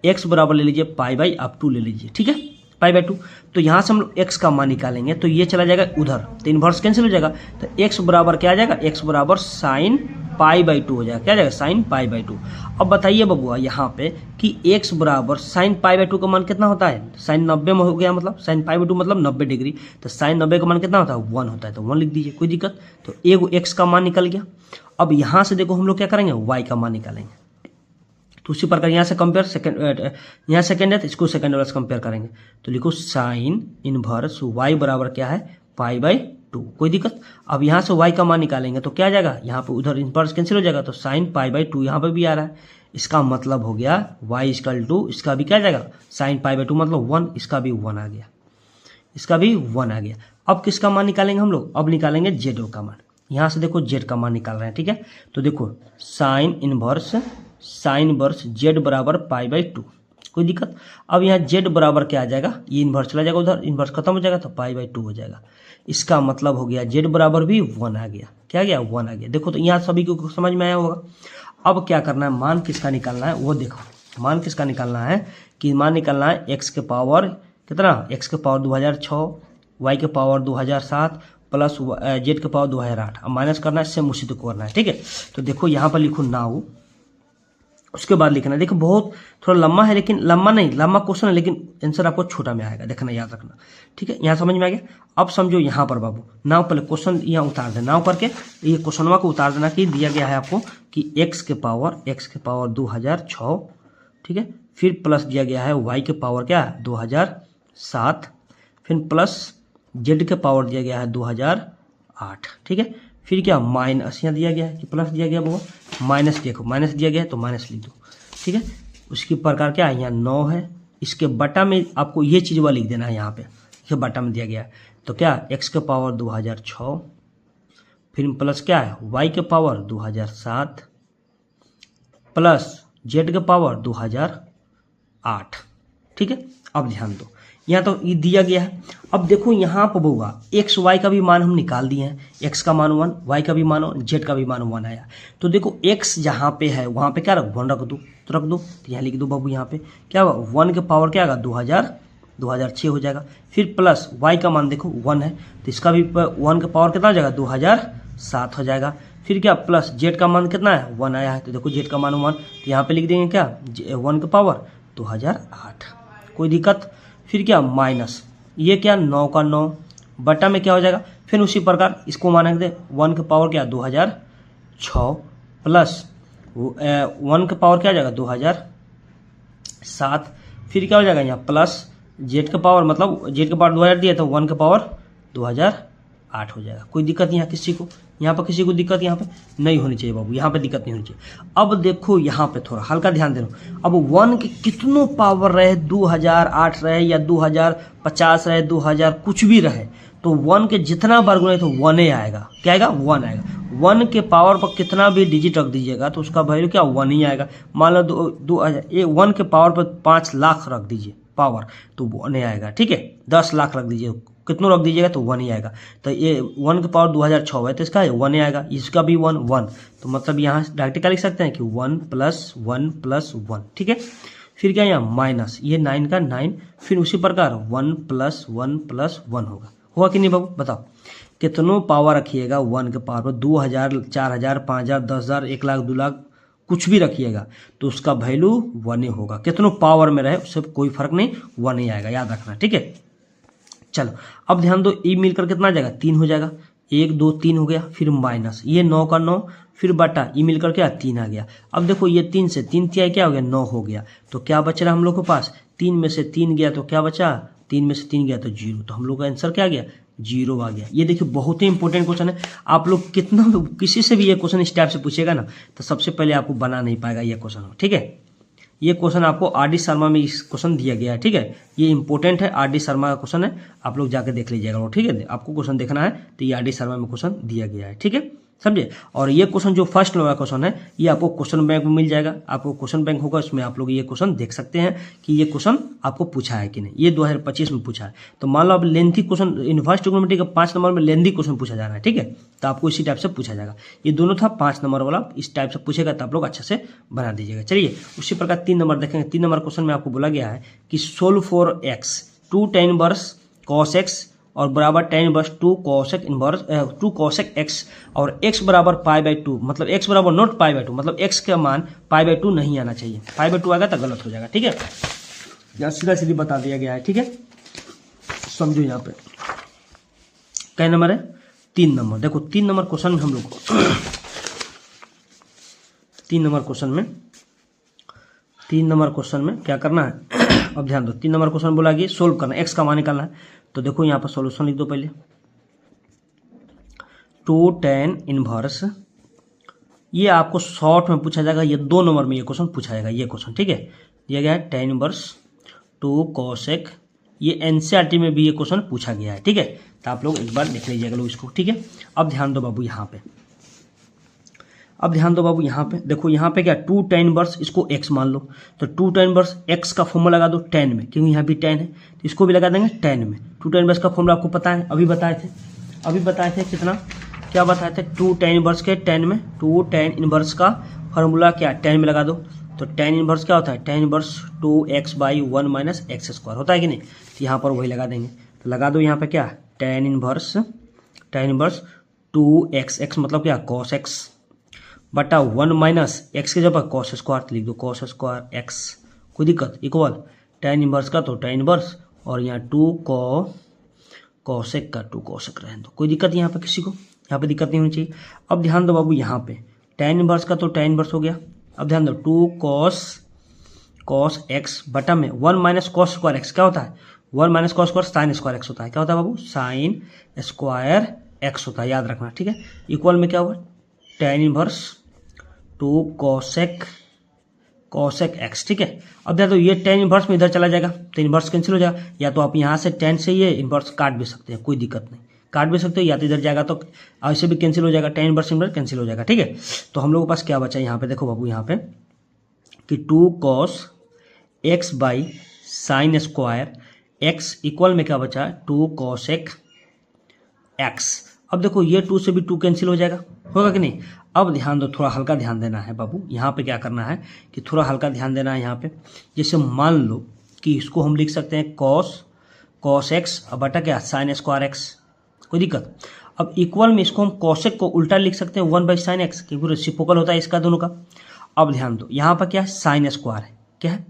एक्स बराबर ले लीजिए पाई बाई आप 2 ले लीजिए। ठीक है, पाई बाई 2, तो यहाँ से हम लोग एक्स का मान निकालेंगे, तो ये चला जाएगा उधर, तो इनवर्स कैंसिल हो जाएगा। तो एक्स बराबर क्या आ जाएगा, एक्स बराबर साइन पाई बाई 2 हो जाएगा। क्या जाएगा साइन पाई बाई 2। अब बताइए बबुआ यहाँ पे कि एक्स बराबर साइन पाई बाई 2 का मान कितना होता है, साइन 90 में हो गया, मतलब साइन पाई बाई 2 मतलब 90 डिग्री, तो साइन 90 का मान कितना होता है 1 होता है, तो 1 लिख दीजिए, कोई दिक्कत। तो एगो एक्स का मान निकल गया। अब यहाँ से देखो हम लोग क्या करेंगे वाई का मान निकालेंगे। तो उसी प्रकार यहाँ से कंपेयर यहाँ सेकेंड है तो इसको सेकेंड वाला से कंपेयर करेंगे। तो लिखो साइन इनवर्स वाई बराबर क्या है पाई बाई 2, कोई दिक्कत। अब यहाँ से वाई का मान निकालेंगे तो क्या आ जाएगा, यहाँ पे उधर इनवर्स कैंसिल हो जाएगा, तो साइन पाई बाई 2 यहाँ पे भी आ रहा है। इसका मतलब हो गया वाई इक्वल टू, इसका भी क्या आ जाएगा साइन पाई बाई 2 मतलब 1, इसका भी 1 आ गया, इसका भी 1 आ गया। अब किसका मान निकालेंगे हम लोग, अब निकालेंगे जेड का मान। यहाँ से देखो जेड का मान निकाल रहे हैं। ठीक है, तो देखो साइन इनवर्स जेड बराबर पाई बाई 2, कोई दिक्कत। अब यहाँ जेड बराबर क्या आ जाएगा, ये इन्वर्स चला जाएगा उधर, इन्वर्स खत्म हो जाएगा तो पाई बाई 2 हो जाएगा। इसका मतलब हो गया जेड बराबर भी 1 आ गया। क्या आ गया 1 आ गया। देखो तो यहाँ सभी को समझ में आया होगा। अब क्या करना है, मान किसका निकालना है वो देखो, मान किसका निकालना है कि मान निकालना है एक्स के पावर कितना, एक्स के पावर 2006, वाई के पावर 2007 प्लस जेड के पावर 2008। अब माइनस करना है, सेम उसी को करना है। ठीक है, तो देखो यहाँ पर लिखो नाउ, उसके बाद लिखना है। देखो बहुत थोड़ा लंबा है, लेकिन लंबा क्वेश्चन है, लेकिन आंसर आपको छोटा में आएगा, देखना याद रखना। ठीक है, यहाँ समझ में आ गया। अब समझो यहाँ पर बाबू नाव पहले क्वेश्चन यहाँ उतार देना, नाव करके ये क्वेश्चनवा को उतार देना कि दिया गया है आपको कि एक्स के पावर 2006, ठीक है, फिर प्लस दिया गया है वाई के पावर क्या 2007, फिर प्लस जेड के पावर दिया गया है 2008। ठीक है, फिर क्या माइनस यहाँ दिया गया है कि प्लस दिया गया वो माइनस, देखो माइनस दिया गया है तो माइनस लिख दो। ठीक है, उसकी प्रकार क्या है यहाँ 9 है, इसके बटा में आपको ये चीज़ वाला लिख देना है, यहाँ पे ये बटा में दिया गया है। तो क्या एक्स के पावर 2006, फिर प्लस क्या है वाई के पावर 2007 प्लस जेड के पावर 2008। ठीक है, अब ध्यान दो यहाँ तो ये दिया गया है। अब देखो यहाँ पर बउआ एक्स वाई का भी मान हम निकाल दिए हैं, एक्स का मान 1, वाई का भी मान 1, जेड का भी मान 1 आया। तो देखो एक्स जहाँ पे है वहाँ पे क्या रख 1 रख दो, तो रख दो, तो यहाँ लिख दो बाबू, यहाँ पे क्या होगा 1 के पावर क्या आएगा 2006 हो जाएगा। फिर प्लस वाई का मान देखो 1 है, तो इसका भी 1 के पावर कितना हो जाएगा 2007 हो जाएगा। फिर क्या प्लस जेड का मान कितना है 1 आया है, तो देखो जेड का मान 1, तो यहाँ पे लिख देंगे क्या 1 के पावर 2008, कोई दिक्कत। फिर क्या माइनस ये क्या 9 का 9 बटा में क्या हो जाएगा, फिर उसी प्रकार इसको मान दे 1 के पावर क्या 2006 प्लस 1 के पावर क्या हो जाएगा 2007, फिर क्या हो जाएगा यहाँ प्लस जेड के पावर, मतलब जेड के पावर 2000 दिया तो 1 के पावर 8 हो जाएगा। कोई दिक्कत यहाँ किसी को, यहाँ पर किसी को दिक्कत यहाँ पे नहीं होनी चाहिए बाबू, यहाँ पे दिक्कत नहीं होनी चाहिए। अब देखो यहाँ पे थोड़ा हल्का ध्यान देना। अब 1 के कितनों पावर रहे, 2008 रहे या 2050 रहे, 2000 कुछ भी रहे, तो 1 के जितना बार गुना तो 1 ही आएगा। क्या आएगा? 1 आएगा। 1 के पावर पर कितना भी डिजिट रख दीजिएगा तो उसका वैल्यू क्या 1 ही आएगा। मान लो 1 के पावर पर 5 लाख रख दीजिए पावर, तो 1 ही आएगा। ठीक है, 10 लाख रख दीजिए, कितनों रख दीजिएगा तो 1 ही आएगा। तो ये 1 के पावर 2006 है तो इसका 1 ही आएगा, इसका भी 1 1। तो मतलब यहाँ डायरेक्ट क्या लिख सकते हैं कि 1 + 1 + 1। ठीक है, फिर क्या यहाँ माइनस, ये 9 का 9, फिर उसी प्रकार 1 + 1 + 1 होगा कि नहीं बाबू? बताओ कितनों पावर रखिएगा 1 के पावर पर, 2000, 4000, 5000, 10,000, 1 लाख, 2 लाख, कुछ भी रखिएगा तो उसका वैल्यू 1 ही होगा। कितनों पावर में रहे उससे कोई फर्क नहीं, 1 ही आएगा, याद रखना। ठीक है, चलो अब ध्यान दो, ई मिलकर कितना आ जाएगा? 3 हो जाएगा। 1 2 3 हो गया, फिर माइनस, ये 9 का 9, फिर बटा, ई मिलकर क्या 3 आ गया। अब देखो ये 3 से 3 तिया क्या हो गया? 9 हो गया। तो क्या बच रहा हम लोग के पास? 3 में से 3 गया तो क्या बचा? 3 में से 3 गया तो 0। तो हम लोग का आंसर क्या आ गया? 0 आ गया। ये देखिए बहुत ही इंपॉर्टेंट क्वेश्चन है। आप लोग कितना किसी से भी ये क्वेश्चन इस टाइप से पूछेगा ना तो सबसे पहले आपको बना नहीं पाएगा ये क्वेश्चन। ठीक है, ये क्वेश्चन आपको आर.डी. शर्मा में इस क्वेश्चन दिया गया है। ठीक है, ये इंपॉर्टेंट है, आर.डी. शर्मा का क्वेश्चन है, आप लोग जाके देख लीजिएगा। ठीक है, आपको क्वेश्चन देखना है तो ये आर.डी. शर्मा में क्वेश्चन दिया गया है। ठीक है, समझे? और ये क्वेश्चन जो फर्स्ट वाला क्वेश्चन है ये आपको क्वेश्चन बैंक में मिल जाएगा। आपको क्वेश्चन बैंक होगा, उसमें आप लोग ये क्वेश्चन देख सकते हैं कि ये क्वेश्चन आपको पूछा है कि नहीं। ये 2025 में पूछा है। तो मान लो अब लेंथी क्वेश्चन, इनवर्स ट्रिग्नोमेट्री का 5 नंबर में लेंथी क्वेश्चन पूछा जा रहा है। ठीक है, तो आपको इसी टाइप से पूछा जाएगा। ये दोनों था 5 नंबर वाला, इस टाइप से पूछेगा तो आप लोग अच्छे से बना दीजिएगा। चलिए उसी प्रकार 3 नंबर देखेंगे। 3 नंबर क्वेश्चन में आपको बोला गया है कि solve for x 2 tan inverse cos x और बराबर tan इनवर्स 2 cosec x और x बराबर π/2, मतलब x बराबर नॉट π/2, मतलब x का मान π/2 नहीं आना चाहिए। π/2 आएगा तो गलत हो जाएगा। ठीक है, यहाँ सीधा सीधी बता दिया गया है। ठीक है, समझो यहाँ पे क्या नंबर है? 3 नंबर। देखो 3 नंबर क्वेश्चन में हम लोग को 3 नंबर क्वेश्चन में क्या करना है? अब ध्यान दो, 3 नंबर क्वेश्चन बोला कि सोल्व करना, x का मान निकालना है। तो देखो यहाँ पर सॉल्यूशन लिख दो पहले। 2 tan इनवर्स, ये आपको शॉर्ट में पूछा जाएगा, ये 2 नंबर में ये क्वेश्चन पूछा जाएगा। ये क्वेश्चन ठीक है, दिया गया है tan इनवर्स 2 cosec, ये एनसीईआरटी में भी ये क्वेश्चन पूछा गया है। ठीक है, तो आप लोग एक बार देख लीजिएगा लोग इसको। ठीक है, अब ध्यान दो बाबू यहाँ पे, यहाँ पे देखो, यहाँ पे क्या 2 tan इनवर्स, इसको x मान लो, तो 2 tan इनवर्स x का फॉर्मूला लगा दो tan में, क्योंकि यहाँ भी tan है तो इसको भी लगा देंगे tan में। 2 tan इनवर्स का फॉर्मूला आपको पता है, अभी बताए थे कितना, क्या बताए थे? 2 tan इनवर्स के tan में, 2 tan इनवर्स का फॉर्मूला क्या tan में लगा दो। तो tan इनवर्स क्या होता है? tan इनवर्स 2x/1 - x² होता है कि नहीं? तो यहाँ पर वही लगा देंगे। तो लगा दो यहाँ पे क्या tan इनवर्स 2x, x मतलब क्या cos x बटा 1 - x के जगह cos स्क्वायर लिख दो, cos स्क्वायर x, कोई दिक्कत, इक्वल tan इनवर्स का तो tan इनवर्स और यहाँ 2 cosec का 2 cosec रहने दो, कोई दिक्कत यहाँ पे किसी को? यहाँ पे दिक्कत नहीं होनी चाहिए। अब ध्यान दो बाबू, यहाँ पे tan इनवर्स का तो tan इनवर्स हो गया। अब ध्यान दो 2 cos x बटा में 1 - cos स्क्वायर x क्या होता है? 1 - cos square sin square x होता है। क्या होता है बाबू? sin स्क्वायर x होता है, याद रखना। ठीक है, इक्वल में क्या हुआ? tan inverse 2 cosec x। ठीक है, अब देखो ये tan इनवर्स में इधर चला जाएगा तो इनवर्स कैंसिल हो जाएगा, या तो आप यहाँ से tan से ये इनवर्स काट भी सकते हैं, कोई दिक्कत नहीं, काट भी सकते हो, या तो इधर जाएगा तो ऐसे भी कैंसिल हो जाएगा, tan इनवर्स कैंसिल हो जाएगा। ठीक है, तो हम लोगों के पास क्या बचा यहाँ पे? देखो बाबू यहाँ पे कि 2 cos x by sine square x equal में क्या बचा? 2 cosec x। अब देखो ये 2 से भी 2 कैंसिल हो जाएगा, होगा कि नहीं? अब ध्यान दो, थोड़ा हल्का ध्यान देना है बाबू। यहाँ पे क्या करना है कि थोड़ा हल्का ध्यान देना है यहाँ पे। जैसे मान लो कि इसको हम लिख सकते हैं cos x और बटा क्या साइन स्क्वायर x, कोई दिक्कत। अब इक्वल में इसको हम cosec को उल्टा लिख सकते हैं 1/sin x, क्योंकि रेसिप्रोकल होता है इसका दोनों का। अब ध्यान दो, यहाँ पर क्या है? साइन स्क्वायर है, क्या है?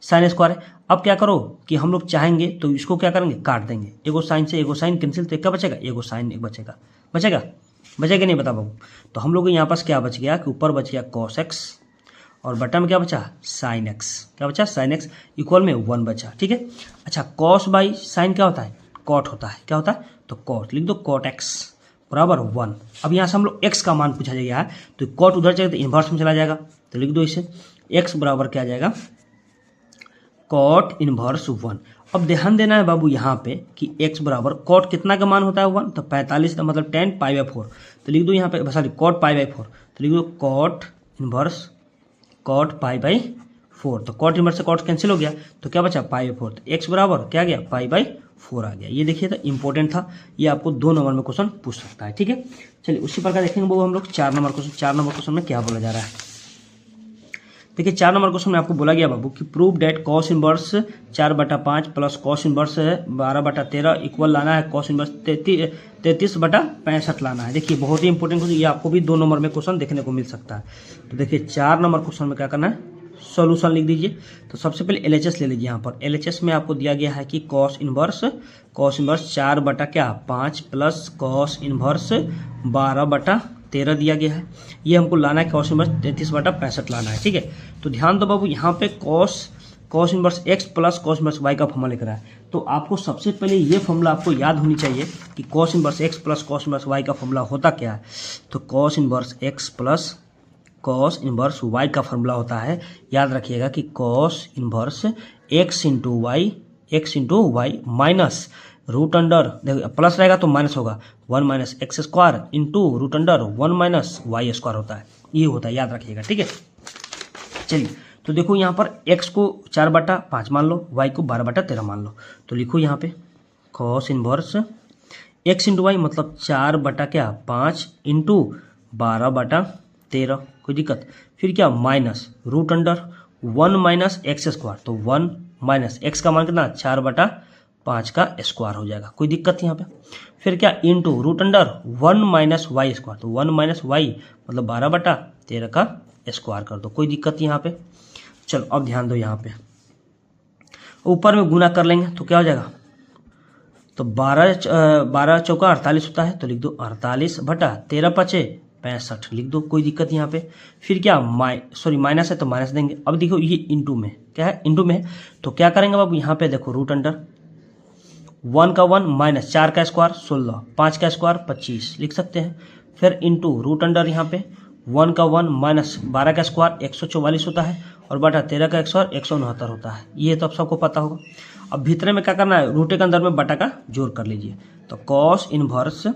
साइन स्क्वायर है। अब क्या करो कि हम लोग चाहेंगे तो इसको क्या करेंगे? काट देंगे, एगो साइन से एगो साइन कैंसिल, तो क्या बचेगा? एगो साइन एक बचेगा नहीं, बता बाबू। तो हम लोग यहाँ पास क्या बच गया कि ऊपर बच गया cos x और बटा में क्या बचा? sin x। क्या बचा? sin x इक्वल में 1 बचा। ठीक है, अच्छा cos बाई साइन क्या होता है? कॉट होता है। क्या होता है? तो कॉट लिख दो, कॉट एक्स बराबर 1। अब यहाँ से हम लोग एक्स का मान पूछा जाएगा है, तो कॉट उधर जाएगा तो इन्वर्स में चला जाएगा, तो लिख दो इसे एक्स बराबर क्या आ जाएगा? Cot inverse 1। अब ध्यान देना है बाबू यहाँ पे कि x बराबर कॉट कितना का मान होता है 1, तो 45 का मतलब 10 π/4, तो लिख दो यहाँ पे, सॉरी कॉट π/4, तो लिख दो कॉट इन्वर्स कॉट π/4। तो कॉट इन्वर्स से कॉट कैंसिल हो गया, तो क्या बचा? π/4। तो x बराबर क्या आ गया? π/4 आ गया। ये देखिए तो इंपॉर्टेंट था, ये आपको 2 नंबर में क्वेश्चन पूछ सकता है। ठीक है, चलिए उसी प्रकार देखेंगे बाबू हम लोग 4 नंबर क्वेश्चन। 4 नंबर क्वेश्चन में क्या बोला जा रहा है? देखिए 4 नंबर क्वेश्चन में आपको बोला गया बाबू कि prove date cos inverse 4/5 plus cos inverse 12/13 equal लाना है कॉस इनवर्स 33/65 लाना है। देखिए बहुत ही इंपॉर्टेंट क्वेश्चन, ये आपको भी 2 नंबर में क्वेश्चन देखने को मिल सकता है। तो देखिए 4 नंबर क्वेश्चन में क्या करना है? सॉल्यूशन लिख दीजिए। तो सबसे पहले LHS ले लीजिए। यहाँ पर LHS में आपको दिया गया है कि cos inverse 4/5 plus cos inverse 12/13 दिया गया है। ये हमको लाना है कॉस इनवर्स 33/65 लाना है। ठीक है, तो ध्यान दो बाबू यहाँ पे cos inverse x plus cos inverse y का फॉर्मूला लिख रहा है। तो आपको सबसे पहले ये फॉर्मूला आपको याद होनी चाहिए कि cos inverse x plus cos inverse y का फॉर्मूला होता क्या है। तो cos inverse x plus cos inverse y का फॉर्मूला होता है, याद रखिएगा कि cos inverse x into Y minus root under, देखो प्लस रहेगा तो माइनस होगा, 1 minus X square into root under 1 minus Y square होता है। ये होता है, याद रखिएगा। ठीक है, चलिए तो देखो यहाँ पर x को 4/5 मान लो, y को 12/13 मान लो। तो लिखो यहाँ पे cos inverse x into Y मतलब 4/5 इंटू 12/13, कोई दिक्कत? फिर क्या? Minus root under 1 minus X square, तो 1 माइनस एक्स का मान कितना? 4/5 का स्क्वायर हो जाएगा, कोई दिक्कत यहाँ पे? फिर क्या? Into root under 1 minus Y square, तो 1 माइनस वाई मतलब 12/13 का स्क्वायर कर दो, कोई दिक्कत यहाँ पे? चलो अब ध्यान दो, यहाँ पे ऊपर में गुना कर लेंगे तो क्या हो जाएगा? तो 12 चौका 48 होता है, तो लिख दो 48/13 लिख दो, कोई दिक्कत यहाँ पे? फिर क्या? माइनस है तो माइनस देंगे। अब देखो ये इंटू में क्या है? इंटू में है, तो क्या करेंगे बाबू? यहाँ पे देखो रूट अंडर 1 का 1 माइनस 4 का स्क्वायर 16, 5 का स्क्वायर 25 लिख सकते हैं। फिर इंटू रूट अंडर यहाँ पे 1 का 1 माइनस 12 का स्क्वायर 144 होता है, और बटा 13 का स्क्वायर 169 होता है। ये तो अब सबको पता होगा। अब भीतर में क्या करना है? रूटे के अंदर में बटा का जोड़ कर लीजिए। तो कॉस इनवर्स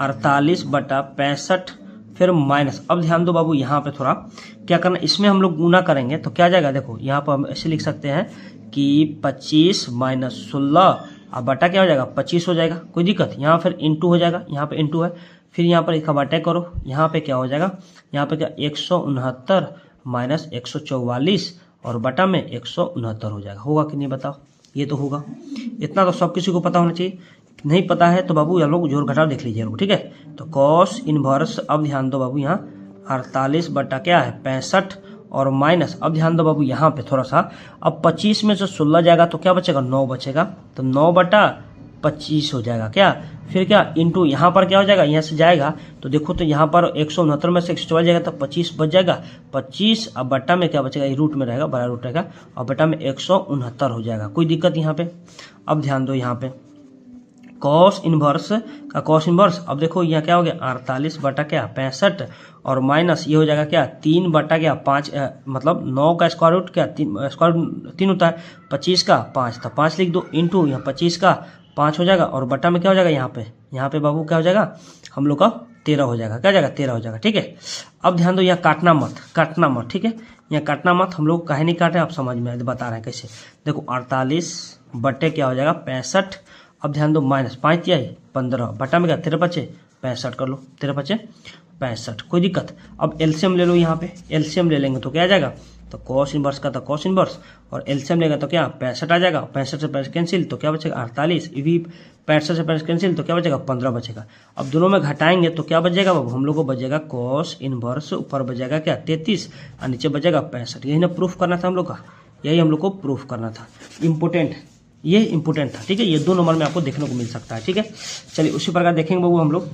48/65 फिर माइनस, अब ध्यान दो बाबू यहाँ पे थोड़ा क्या करना, इसमें हम लोग गुना करेंगे तो क्या जाएगा? देखो यहाँ पर हम ऐसे लिख सकते हैं कि 25 माइनस 16 अब बटा क्या हो जाएगा? 25 हो जाएगा, कोई दिक्कत? यहाँ फिर इंटू हो जाएगा, यहाँ पे इंटू है, फिर यहाँ पर इसका बटा करो, यहाँ पे क्या हो जाएगा? यहाँ पे क्या? 169 माइनस 144 और बटा में 169 हो जाएगा। होगा कि नहीं बताओ? ये तो होगा, इतना तो सब किसी को पता होना चाहिए। नहीं पता है तो बाबू ये लोग जोड़ घटाव देख लीजिए लोग। ठीक है, तो कॉस इनवर्स, अब ध्यान दो बाबू यहाँ 48/65 और माइनस, अब ध्यान दो बाबू यहाँ पे थोड़ा सा, अब 25 में से 16 जाएगा तो क्या बचेगा? 9 बचेगा, तो 9/25 हो जाएगा क्या? फिर क्या? इंटू यहाँ पर क्या हो जाएगा? यहाँ से जाएगा तो देखो तो यहाँ पर 169 में से 144 जाएगा तो 25 बच जाएगा, 25 अब बट्टा में क्या बचेगा? ये रूट में रहेगा, बड़ा रूट रहेगा, और बट्टा में 169 हो जाएगा, कोई दिक्कत यहाँ पे? अब ध्यान दो यहाँ पे कॉस इनवर्स का कॉस इनवर्स, अब देखो यहाँ क्या हो गया? 48/65 और माइनस ये हो जाएगा क्या? 3/5 मतलब 9 का स्क्वायर रूट क्या? 3 होता है, 25 का 5 था, 5 लिख दो, इंटू यहाँ 25 का 5 हो जाएगा, और बटा में क्या हो जाएगा? यहाँ पे बाबू क्या हो जाएगा? हम लोग का 13 हो जाएगा। क्या जाएगा? 13 हो जाएगा। ठीक है, अब ध्यान दो, यहाँ काटना मत। ठीक है, यहाँ काटना मत, हम लोग काहे नहीं काटे आप समझ में बता रहे हैं कैसे। देखो 48 बटे क्या हो जाएगा? 65। अब ध्यान दो माइनस 5 दिया है 15 बटा में क्या? 13 बचे 65 कर लो, 13 बचे 65, कोई दिक्कत? अब एलसीएम ले लो, यहाँ पे एलसीएम ले लेंगे तो क्या आ जाएगा? तो कॉस इनवर्स का तो कॉस इनवर्स, और एलसीएम लेगा तो क्या? 65 आ जाएगा, 65 से 65 कैंसिल तो क्या बचेगा? 48, ये भी 65 से 65 कैंसिल तो क्या बचेगा? 15 बचेगा। अब दोनों में घटाएंगे तो क्या बचेगा बाबू? हम लोग को बचेगा कॉस इनवर्स, ऊपर बचेगा क्या? 33 और नीचे बचेगा 65। यही ना प्रूफ करना था हम लोग का, यही हम लोग को प्रूफ करना था। इम्पोर्टेंट, ये इंपोर्टेंट था। ठीक है, ये 2 नंबर में आपको देखने को मिल सकता है। ठीक है, चलिए उसी प्रकार देखेंगे बाबू हम लोग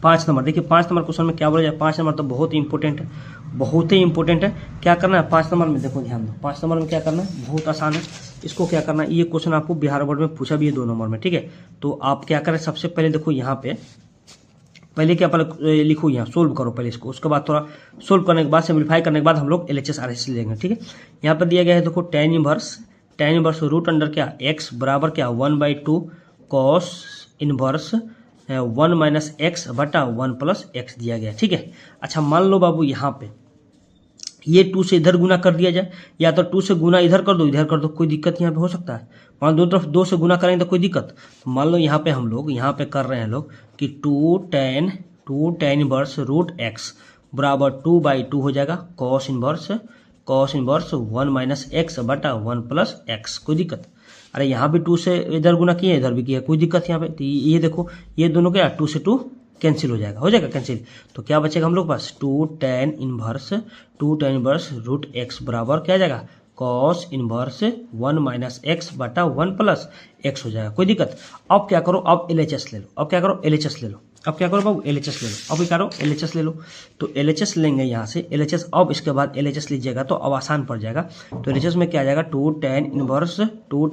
5 नंबर देखिए, 5 नंबर क्वेश्चन में क्या बोला जाए, 5 नंबर तो बहुत ही इंपॉर्टेंट है, बहुत ही इंपॉर्टेंट है। क्या करना है 5 नंबर में, देखो ध्यान दो, 5 नंबर में क्या करना है, बहुत आसान है। इसको क्या करना है, ये क्वेश्चन आपको बिहार बोर्ड में पूछा भी है 2 नंबर में, ठीक है। तो आप क्या करें, सबसे पहले देखो यहाँ पे पहले क्या पहले लिखो, यहाँ सोल्व करो पहले इसको, उसके बाद थोड़ा सोल्व करने के बाद सिंप्लीफाई करने के बाद हम लोग LHS RHS लेंगे, ठीक है। यहाँ पर दिया गया है देखो tan इनवर्स रूट अंडर क्या x बराबर क्या 1/2 cos इनवर्स 1 माइनस एक्स बटा 1 प्लस एक्स दिया गया, ठीक है। अच्छा मान लो बाबू यहाँ पे ये 2 से इधर गुना कर दिया जाए, या तो 2 से गुना इधर कर दो इधर कर दो, कोई दिक्कत यहाँ पे हो सकता है। मान दो तरफ 2 से गुना करेंगे तो कोई दिक्कत। तो मान लो यहाँ पे हम लोग यहाँ पे कर रहे हैं लोग कि 2 tan इनवर्स रूट एक्स बराबर 2/2 हो जाएगा cos इनवर्स 1 माइनस एक्स बटा 1 प्लस एक्स, कोई दिक्कत। अरे यहाँ भी 2 से इधर गुना किया इधर भी किया, कोई दिक्कत यहाँ पे। तो ये देखो ये दोनों क्या 2 से 2 कैंसिल हो जाएगा कैंसिल। तो क्या बचेगा हम लोग पास 2 tan इनवर्स रूट एक्स बराबर क्या आ जाएगा cos इनवर्स 1 माइनस एक्स बटा 1 प्लस एक्स हो जाएगा, कोई दिक्कत। अब क्या करो, अब LHS ले लो, अब क्या करो LHS ले लो, अब क्या करो बाबू LHS ले लो, अब क्या करो LHS ले लो। तो LHS लेंगे यहाँ से LHS, अब इसके बाद LHS लीजिएगा तो अब आसान पड़ जाएगा। तो LHS में क्या आ जाएगा 2 tan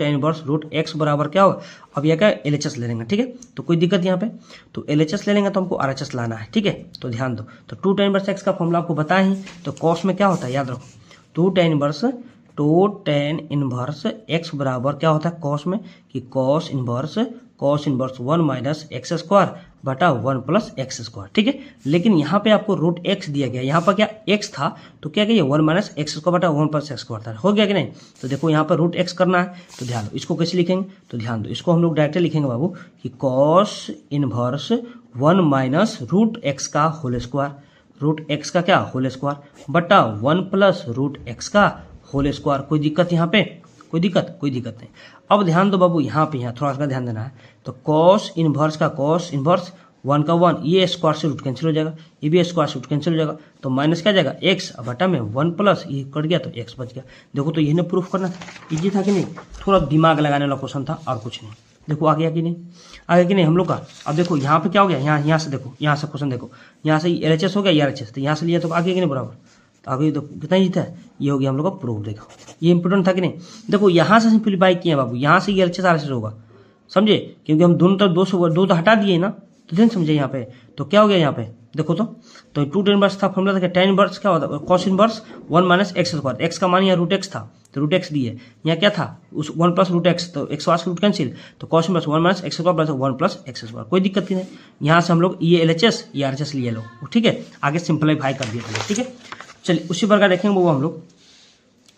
इनवर्स रूट एक्स बराबर क्या होगा, अब यह क्या LHS ले लेंगे, ठीक है। तो कोई दिक्कत यहाँ पे, तो LHS ले लेंगे तो हमको RHS लाना है, ठीक है। तो ध्यान दो, तो 2 tan इनवर्स एक्स का फॉर्मूला आपको बताया ही, तो कॉस में क्या होता है याद रखो 2 tan इनवर्स एक्स बराबर क्या होता है कॉस में कि cos inverse 1 minus X square बटा 1 प्लस एक्स स्क्वायर, ठीक है। लेकिन यहाँ पे आपको रूट एक्स दिया गया, यहाँ पर क्या एक्स था तो क्या किया 1 माइनस एक्स स्क्वायर बटा 1 प्लस एक्स स्क्वायर था, हो गया कि नहीं। तो देखो यहाँ पर रूट एक्स करना है, तो ध्यान दो इसको कैसे लिखेंगे, तो ध्यान दो इसको हम लोग डायरेक्ट लिखेंगे बाबू कि cos inverse 1 minus root X का होल स्क्वायर, रूट एक्स का क्या होल स्क्वायर बटा 1 प्लस रूट एक्स का होल स्क्वायर, कोई दिक्कत यहाँ पे, कोई दिक्कत नहीं। अब ध्यान दो बाबू यहाँ पे यहाँ थोड़ा सा ध्यान देना है, तो कॉस इनवर्स 1 का 1 ये स्क्वायर से रूट कैंसिल हो जाएगा, ये भी स्क्वायर से रूट कैंसिल हो जाएगा, तो माइनस क्या जाएगा एक्स बटा में 1 प्लस ये कट गया तो एक्स बच गया। देखो तो यही प्रूफ करना था, इजी था कि नहीं, थोड़ा दिमाग लगाने वाला क्वेश्चन था और कुछ नहीं। देखो आ गया कि नहीं हम लोग का। अब देखो यहाँ पे क्या हो गया, यहाँ से देखो, यहाँ से क्वेश्चन देखो, यहाँ से LHS हो गया RHS, तो यहाँ से लिया तो आ गया कि नहीं बराबर, तो आगे तो कितना ही था, ये हो गया हम लोग का प्रूफ। देखो ये इंपोर्टेंट था कि नहीं। देखो यहाँ से सिंप्लीफाई किए बाबू, यहाँ से LHS RHS होगा, समझे, क्योंकि हम दोनों तरफ 2 तो हटा दिए ना, तो ध्यान समझे यहाँ पे। तो क्या हो गया यहाँ पे देखो तो 2 tan इनवर्स था फॉर्मूला था, tan इनवर्स क्या होता है cos inverse 1 minus X square, X का मान यहाँ रूट एक्स था तो रूट एक्स दिए, यहाँ क्या था उस 1 प्लस रूट एक्स, तो एक्स वास रूट कैंसिल, तो cos inverse 1 minus X square plus 1 plus x square, कोई दिक्कत नहीं। यहाँ से हम लोग ये LHS ये RHS लिए लो, ठीक है, आगे सिंप्लीफाई कर दिया, ठीक है। चलिए उसी प्रकार देखेंगे वो हम लोग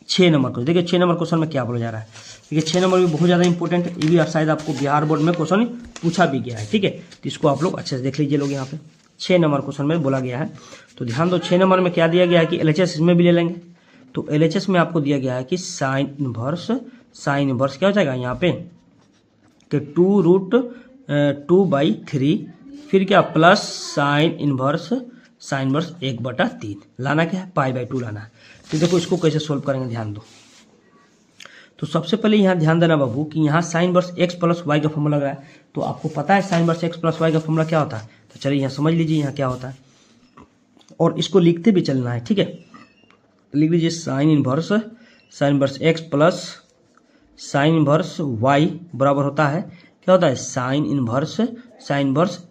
6 नंबर को। देखिए 6 नंबर क्वेश्चन में क्या बोला जा रहा है, देखिए 6 नंबर भी बहुत ज़्यादा इंपॉर्टेंट है, ये भी शायद आपको बिहार बोर्ड में क्वेश्चन पूछा भी गया है, ठीक है। तो इसको आप लोग अच्छे से देख लीजिए लोग, यहाँ पे 6 नंबर क्वेश्चन में बोला गया है। तो ध्यान दो 6 नंबर में क्या दिया गया है कि LHS इसमें भी ले लेंगे। तो LHS में आपको दिया गया है कि साइन इनवर्स क्या हो जाएगा यहाँ पे कि 2√2/3 फिर क्या प्लस साइन इनवर्स 1/3 लाना क्या है π/2 लाना है। तो देखो इसको कैसे सोल्व करेंगे ध्यान दो। तो सबसे पहले यहाँ ध्यान देना बाबू कि यहाँ sine inverse x plus Y का फॉर्मूला लग रहा है, तो आपको पता है sine inverse x plus Y का फॉर्मूला क्या होता है, तो चलिए यहाँ समझ लीजिए यहाँ क्या होता है और इसको लिखते भी चलना है, ठीक है। लिख लीजिए sine inverse x plus sine inverse y बराबर होता है क्या होता है sine inverse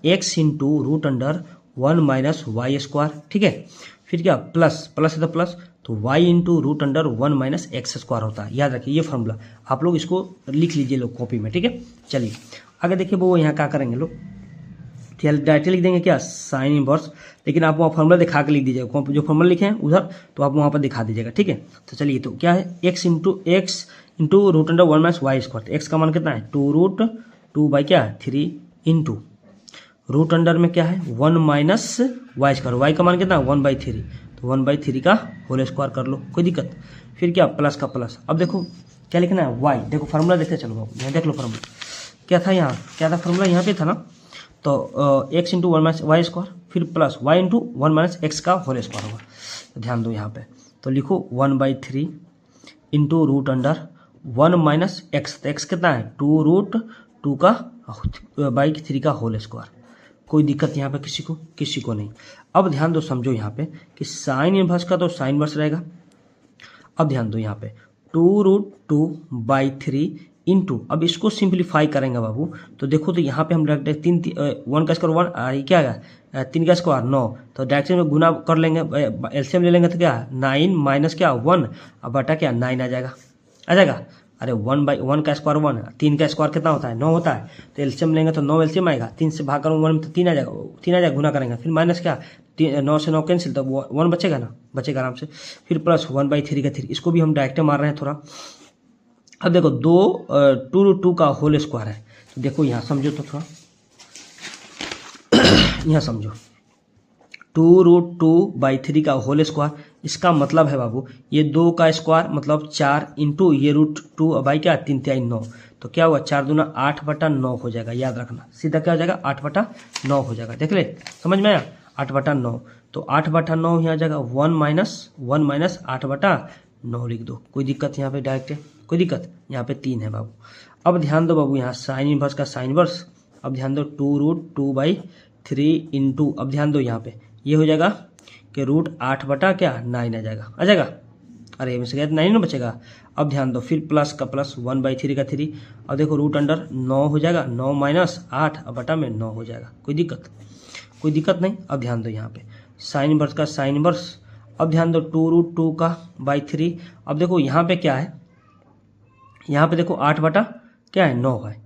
x into root under 1 minus Y square, ठीक है। फिर क्या प्लस है तो प्लस, तो y into root under 1 minus X square होता है, याद रखिए ये फॉर्मूला आप लोग इसको लिख लीजिए लोग कॉपी में, ठीक है। चलिए आगे देखिए वो यहाँ क्या करेंगे लोग, डायरेक्ट लिख देंगे क्या साइन इनवर्स, लेकिन आप वहाँ फॉर्मूला दिखा के लिख दीजिएगा, जो फॉर्मूला लिखे हैं उधर तो आप वहाँ पर दिखा दीजिएगा, ठीक है। तो चलिए तो क्या है x into root under 1 minus Y square, X का मान कितना है 2√2/3 इंटू रूट अंडर में क्या है 1 माइनस वाई स्क्वायर, वाई का मान कितना है 1/3, तो 1/3 का होल स्क्वायर कर लो, कोई दिक्कत। फिर क्या प्लस का प्लस, अब देखो क्या लिखना है y, देखो फार्मूला देखते चलो बाबू, यहाँ देख लो फार्मूला क्या था, यहाँ क्या था फार्मूला यहाँ पे था ना, तो x into 1 minus Y square फिर plus y into 1 minus x का होल स्क्वायर होगा। तो ध्यान दो यहाँ पे, तो लिखो 1/3 into root under 1 minus x, तो एक्स कितना है 2√2 का बाई 3 का होल स्क्वायर, कोई दिक्कत यहाँ पे किसी को नहीं। अब ध्यान दो, समझो यहाँ पे कि साइन इनवर्स का तो साइन इनवर्स रहेगा। अब ध्यान दो यहाँ पे 2√2/3 इंटू, अब इसको सिंप्लीफाई करेंगे बाबू, तो देखो तो यहाँ पे हम डायरेक्ट 1 का स्क्वायर 1, ये क्या है 3 का स्क्वायर 9, तो डायरेक्ट में गुना कर लेंगे, एलसीएम ले लेंगे तो क्या 9 माइनस क्या 1, अब बटा क्या 9 आ जाएगा। अरे 1/1 का स्क्वायर 1, 3 का स्क्वायर कितना होता है 9 होता है, तो एलसीएम लेंगे तो 9 एलसीएम आएगा, 3 से भाग करूँगा 1 में तो 3 आ जाएगा, गुना करेंगे फिर माइनस क्या 9 से 9 कैंसिल, तो 1 बचेगा ना, बचेगा आराम से, फिर प्लस 1/3 का 3, इसको भी हम डायरेक्ट मार रहे हैं थोड़ा। अब देखो 2 का होल स्क्वायर है, तो देखो यहाँ समझो तो थोड़ा यहाँ समझो 2√2/3 का होल स्क्वायर, इसका मतलब है बाबू ये 2 का स्क्वायर मतलब 4 इंटू ये √2 बाई क्या 3 3 9, तो क्या हुआ 4 दूना 8/9 हो जाएगा, याद रखना सीधा क्या हो जाएगा 8/9 हो जाएगा। देख ले समझ में आया 8/9, तो 8/9 यहाँ आ जाएगा 1 माइनस 8/9 लिख दो, कोई दिक्कत यहाँ पे डायरेक्ट है, कोई दिक्कत, यहाँ पे 3 है बाबू। अब ध्यान दो बाबू यहाँ साइन इनवर्स का साइन इनवर्स, अब ध्यान दो 2√2/3 इंटू, अब ध्यान दो यहाँ पे ये हो जाएगा कि √8/9 आ जाएगा, अरे में से गया 9 ना बचेगा। अब ध्यान दो फिर प्लस का प्लस 1/3 का 3, अब देखो √9 हो जाएगा, 9 माइनस 8 अब बटा में 9 हो जाएगा, कोई दिक्कत नहीं। अब ध्यान दो यहाँ पे साइन इनवर्स का साइन इनवर्स, अब ध्यान दो 2√2 का बाई 3, अब देखो यहाँ पे क्या है, यहाँ पे देखो 8 क्या है 9 है,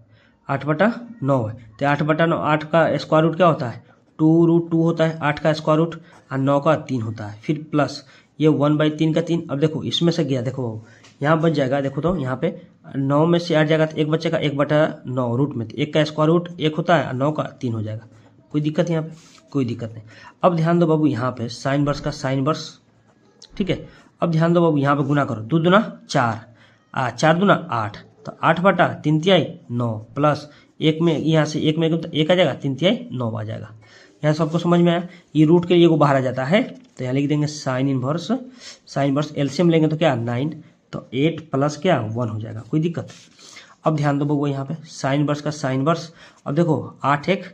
8/9 है, तो 8/9 8 का स्क्वायर रूट क्या होता है 2√2 होता है, 8 का स्क्वायर रूट और 9 का 3 होता है, फिर प्लस ये 1/3 का 3, अब देखो इसमें से गया, देखो यहाँ बच जाएगा, देखो तो यहाँ पे 9 में से 8 जाएगा तो 1 बचेगा, 1/9 रूट में 1 का स्क्वायर रूट 1 होता है और 9 का 3 हो जाएगा, कोई दिक्कत यहाँ पे, कोई दिक्कत नहीं। अब ध्यान दो बाबू यहाँ पे साइन इनवर्स का साइन इनवर्स, ठीक है। अब ध्यान दो बाबू यहाँ पे गुना करो, 2 दूना 4, 4 दूना 8, तो 8/3 तिहाई 9 प्लस 1 में यहाँ से 1 में तो 1 आ जाएगा, 3 तिहाई 9 आ जाएगा। यहाँ सबको समझ में आया, ये रूट के लिए को बाहर आ जाता है, तो यहाँ लिख देंगे साइन इनवर्स एलसीएम लेंगे तो क्या 9, तो 8 प्लस क्या 1 हो जाएगा, कोई दिक्कत। अब ध्यान दो बाबू यहाँ पे साइन इनवर्स का साइन इनवर्स, अब देखो 8 1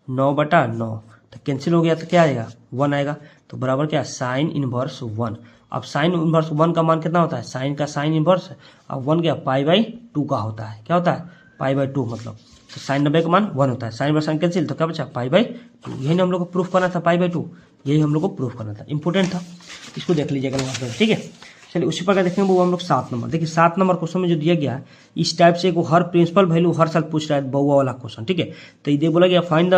9/9, तो कैंसिल हो गया तो क्या आएगा 1 आएगा, तो बराबर क्या साइन इनवर्स 1। अब साइन इनवर्स 1 का मान कितना होता है, साइन का साइन इनवर्स, अब 1 क्या π/2 का होता है, क्या होता है π/2 मतलब, तो साइन 90 का मान 1 होता है, साइन बाय साइन कैंसिल, तो क्या बचा π/2, यही हम लोग को प्रूफ करना था, π/2 यही हम लोग को प्रूफ करना था, इंपॉर्टेंट था, इसको देख लीजिएगा ठीक है। चलिए उसी प्रकार देखेंगे वो हम लोग 7 नंबर, देखिए 7 नंबर क्वेश्चन में जो दिया गया है इस टाइप से हर प्रिंसिपल वैल्यू हर साल पूछ रहा है बउआ वाला क्वेश्चन, ठीक है। तो ये बोला गया find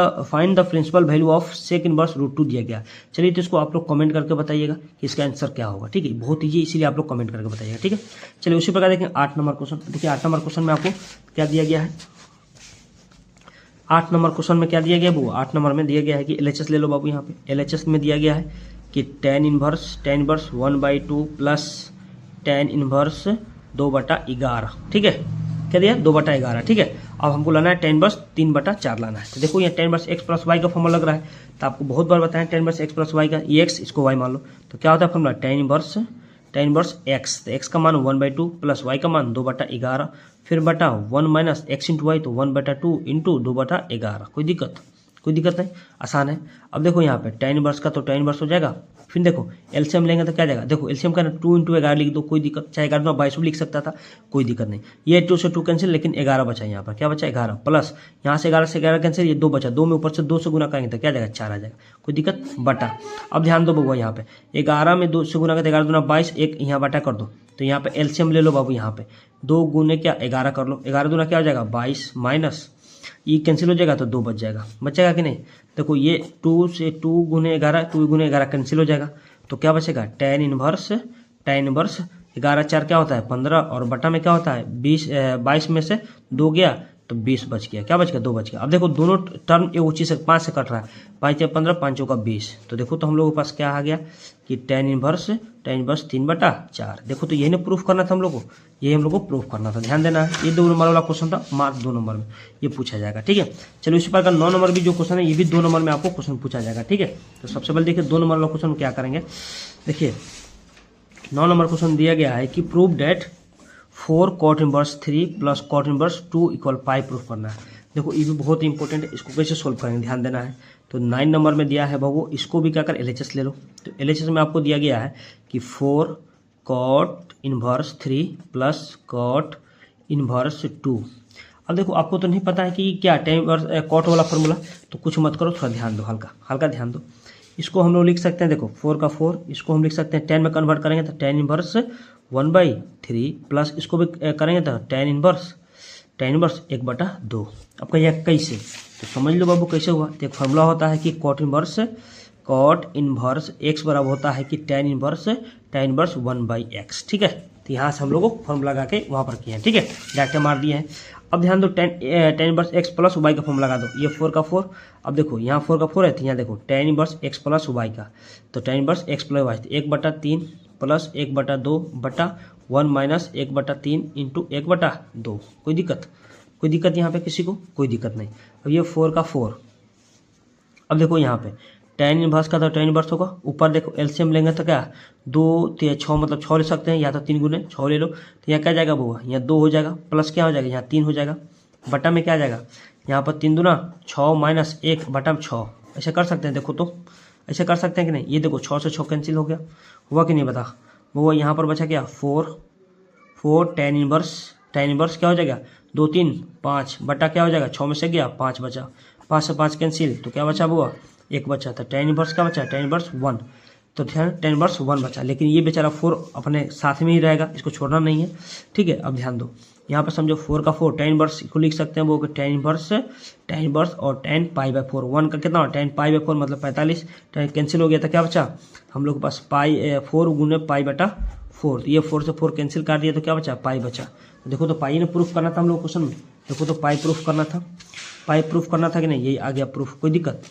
the principal value of sec inverse √2 दिया गया। चलिए तो इसको आप लोग कमेंट करके बताइएगा कि इसका आंसर क्या होगा, ठीक है, बहुत ईजी, इसीलिए आप लोग कमेंट करके बताइएगा, ठीक है। चलिए उसी प्रकार देखें 8 नंबर क्वेश्चन, देखिए 8 नंबर क्वेश्चन में आपको क्या दिया गया है, 8 नंबर क्वेश्चन में क्या दिया गया वो 8 नंबर में दिया गया है कि एलएचएस ले लो बाबू, यहाँ पे एलएचएस में दिया गया है कि tan inverse 1/2 plus tan inverse 2/11, ठीक है, क्या दिया 2/11, ठीक है। अब हमको लाना है tan इनवर्स 3/4 लाना है, तो देखो यहाँ tan inverse x plus Y का फॉर्मूला लग रहा है, तो आपको बहुत बार बताया tan inverse x plus Y का, ये x इसको y मान लो, तो क्या होता है फॉर्मूला tan इनवर्स x, तो x का मान 1/2 प्लस y का मान 2/11 फिर बटा 1 माइनस x इंटू वाई, तो 1/2 इंटू 2/11, कोई दिक्कत नहीं, आसान है। अब देखो यहाँ पे tan इनवर्स का तो tan इनवर्स हो जाएगा, फिर देखो एलसीएम लेंगे तो क्या जाएगा, देखो एलसीएम का 2 × 11 लिख दो, कोई दिक्कत, चाहे 11 22 भी लिख सकता था, कोई दिक्कत नहीं। ये 2 से 2 कैंसिल, लेकिन 11 बचा, यहाँ पर क्या बचा 11 प्लस यहाँ से 11 कैंसिल, ये 2 बचा, 2 में ऊपर से 2 से गुना करेंगे तो क्या जाएगा 4 आ जाएगा, कोई दिक्कत बटा। अब ध्यान दो बाबू यहाँ पे 11 में 2 से गुना करते 11 दूना 22, एक यहाँ बटा कर दो, तो यहाँ पे एलसीएम ले लो बाबू, यहाँ पे 2 गुने क्या 11 कर लो, 11 दूना क्या हो जाएगा 22 माइनस ये कैंसिल हो जाएगा तो 2 बचेगा कि नहीं, देखो ये 2 से 2 गुने 11 कैंसिल हो जाएगा, तो क्या बचेगा tan इनवर्स 11 4 क्या होता है 15 और बटा में क्या होता है 22 में से 2 गया तो 20 बच गया, क्या बच गया 2 बच गया। अब देखो दोनों टर्म एक ऊंची से 5 से कट रहा है, 5 या 15 5 का 20, तो देखो तो हम लोगों के पास क्या आ गया कि tan इनवर्स 3/4, देखो तो यही ना प्रूफ करना था हम लोग को, यही हम लोग को प्रूफ करना था, ध्यान देना है। ये 2 नंबर वाला क्वेश्चन था, मार्क 2 नंबर में ये पूछा जाएगा, ठीक है। चलो इसी प्रकार 9 नंबर भी जो क्वेश्चन है ये भी 2 नंबर में आपको क्वेश्चन पूछा जाएगा, ठीक है। तो सबसे पहले देखिए 2 नंबर वाला क्वेश्चन क्या करेंगे, देखिए 9 नंबर क्वेश्चन दिया गया है कि prove date 4 cot inverse 3 plus cot inverse 2 = 5 proof करना है। देखो ये भी बहुत इंपॉर्टेंट है, इसको कैसे सोल्व करेंगे ध्यान देना है। तो 9 नंबर में दिया है बाबू, इसको भी क्या कर LHS ले लो। तो LHS में आपको दिया गया है कि 4 cot inverse 3 plus cot inverse 2। अब देखो आपको तो नहीं पता है कि क्या tan इनवर्स कॉट वाला फॉर्मूला, तो कुछ मत करो, थोड़ा ध्यान दो, हल्का हल्का ध्यान दो। इसको हम लोग लिख सकते हैं, देखो 4 का 4, इसको हम लिख सकते हैं 10 में कन्वर्ट करेंगे तो tan इनवर्स 1/3 प्लस इसको भी करेंगे तो tan इनवर्स 1/2। अब कहिए कैसे, तो समझ लो बाबू कैसे हुआ। तो एक फॉर्मूला होता है कि कॉट इनवर्स x बराबर होता है कि tan इनवर्स 1/x, ठीक है। तो यहाँ से हम लोगों को फॉर्मूला लगा के वहाँ पर किए हैं, ठीक है, डायरेक्ट मार दिए हैं। अब ध्यान दो, tan inverse x plus y का फॉर्मूला लगा दो, ये 4 का 4। अब देखो यहाँ 4 का 4 है, तो यहाँ देखो tan inverse x plus y का, तो tan inverse x plus y 1/3 plus 1/2 बटा 1 माइनस 1/3 इंटू 1/2। कोई दिक्कत यहाँ पे किसी को? कोई दिक्कत नहीं। अब ये 4 का 4, अब देखो यहाँ पे tan इनवर्स का तो tan इनवर्स होगा, ऊपर देखो एलसीएम लेंगे तो क्या 2 3 6 मतलब 6 ले सकते हैं, या तो 3 गुने 6 ले लो। तो यहाँ क्या जाएगा बुआ, यहाँ 2 हो जाएगा, प्लस क्या हो जाएगा यहाँ 3 हो जाएगा, बटा में क्या आ जाएगा यहाँ पर 3 दूना 6 माइनस 1 बटा में 6। ऐसे कर सकते हैं, देखो तो ऐसे कर सकते हैं कि नहीं। ये देखो 6 से 6 कैंसिल हो गया, हुआ कि नहीं बता। वो यहाँ पर बचा क्या 4 tan इनवर्स क्या हो जाएगा 2 3 5 बटा क्या हो जाएगा 6 में से गया 5 बचा, 5 से 5 कैंसिल, तो क्या बचा बुआ 1 बचा। तो tan इनवर्स क्या बचा, tan इनवर्स 1, तो ध्यान tan इनवर्स 1 बचा। लेकिन ये बेचारा 4 अपने साथ में ही रहेगा, इसको छोड़ना नहीं है, ठीक है। अब ध्यान दो, यहाँ पर समझो 4 का 4 tan इनवर्स को लिख सकते हैं वो tan इनवर्स और tan π/4। 1 का कितना tan π/4 मतलब 45, कैंसिल हो गया था, क्या बचा हम लोग के पास 4 गुने π/4। ये 4 से 4 कैंसिल कर दिया तो क्या बचा पाई बचा। देखो तो पाई ने प्रूफ करना था हम लोग क्वेश्चन में, देखो तो पाई प्रूफ करना था, कि नहीं, यही आ गया प्रूफ। कोई दिक्कत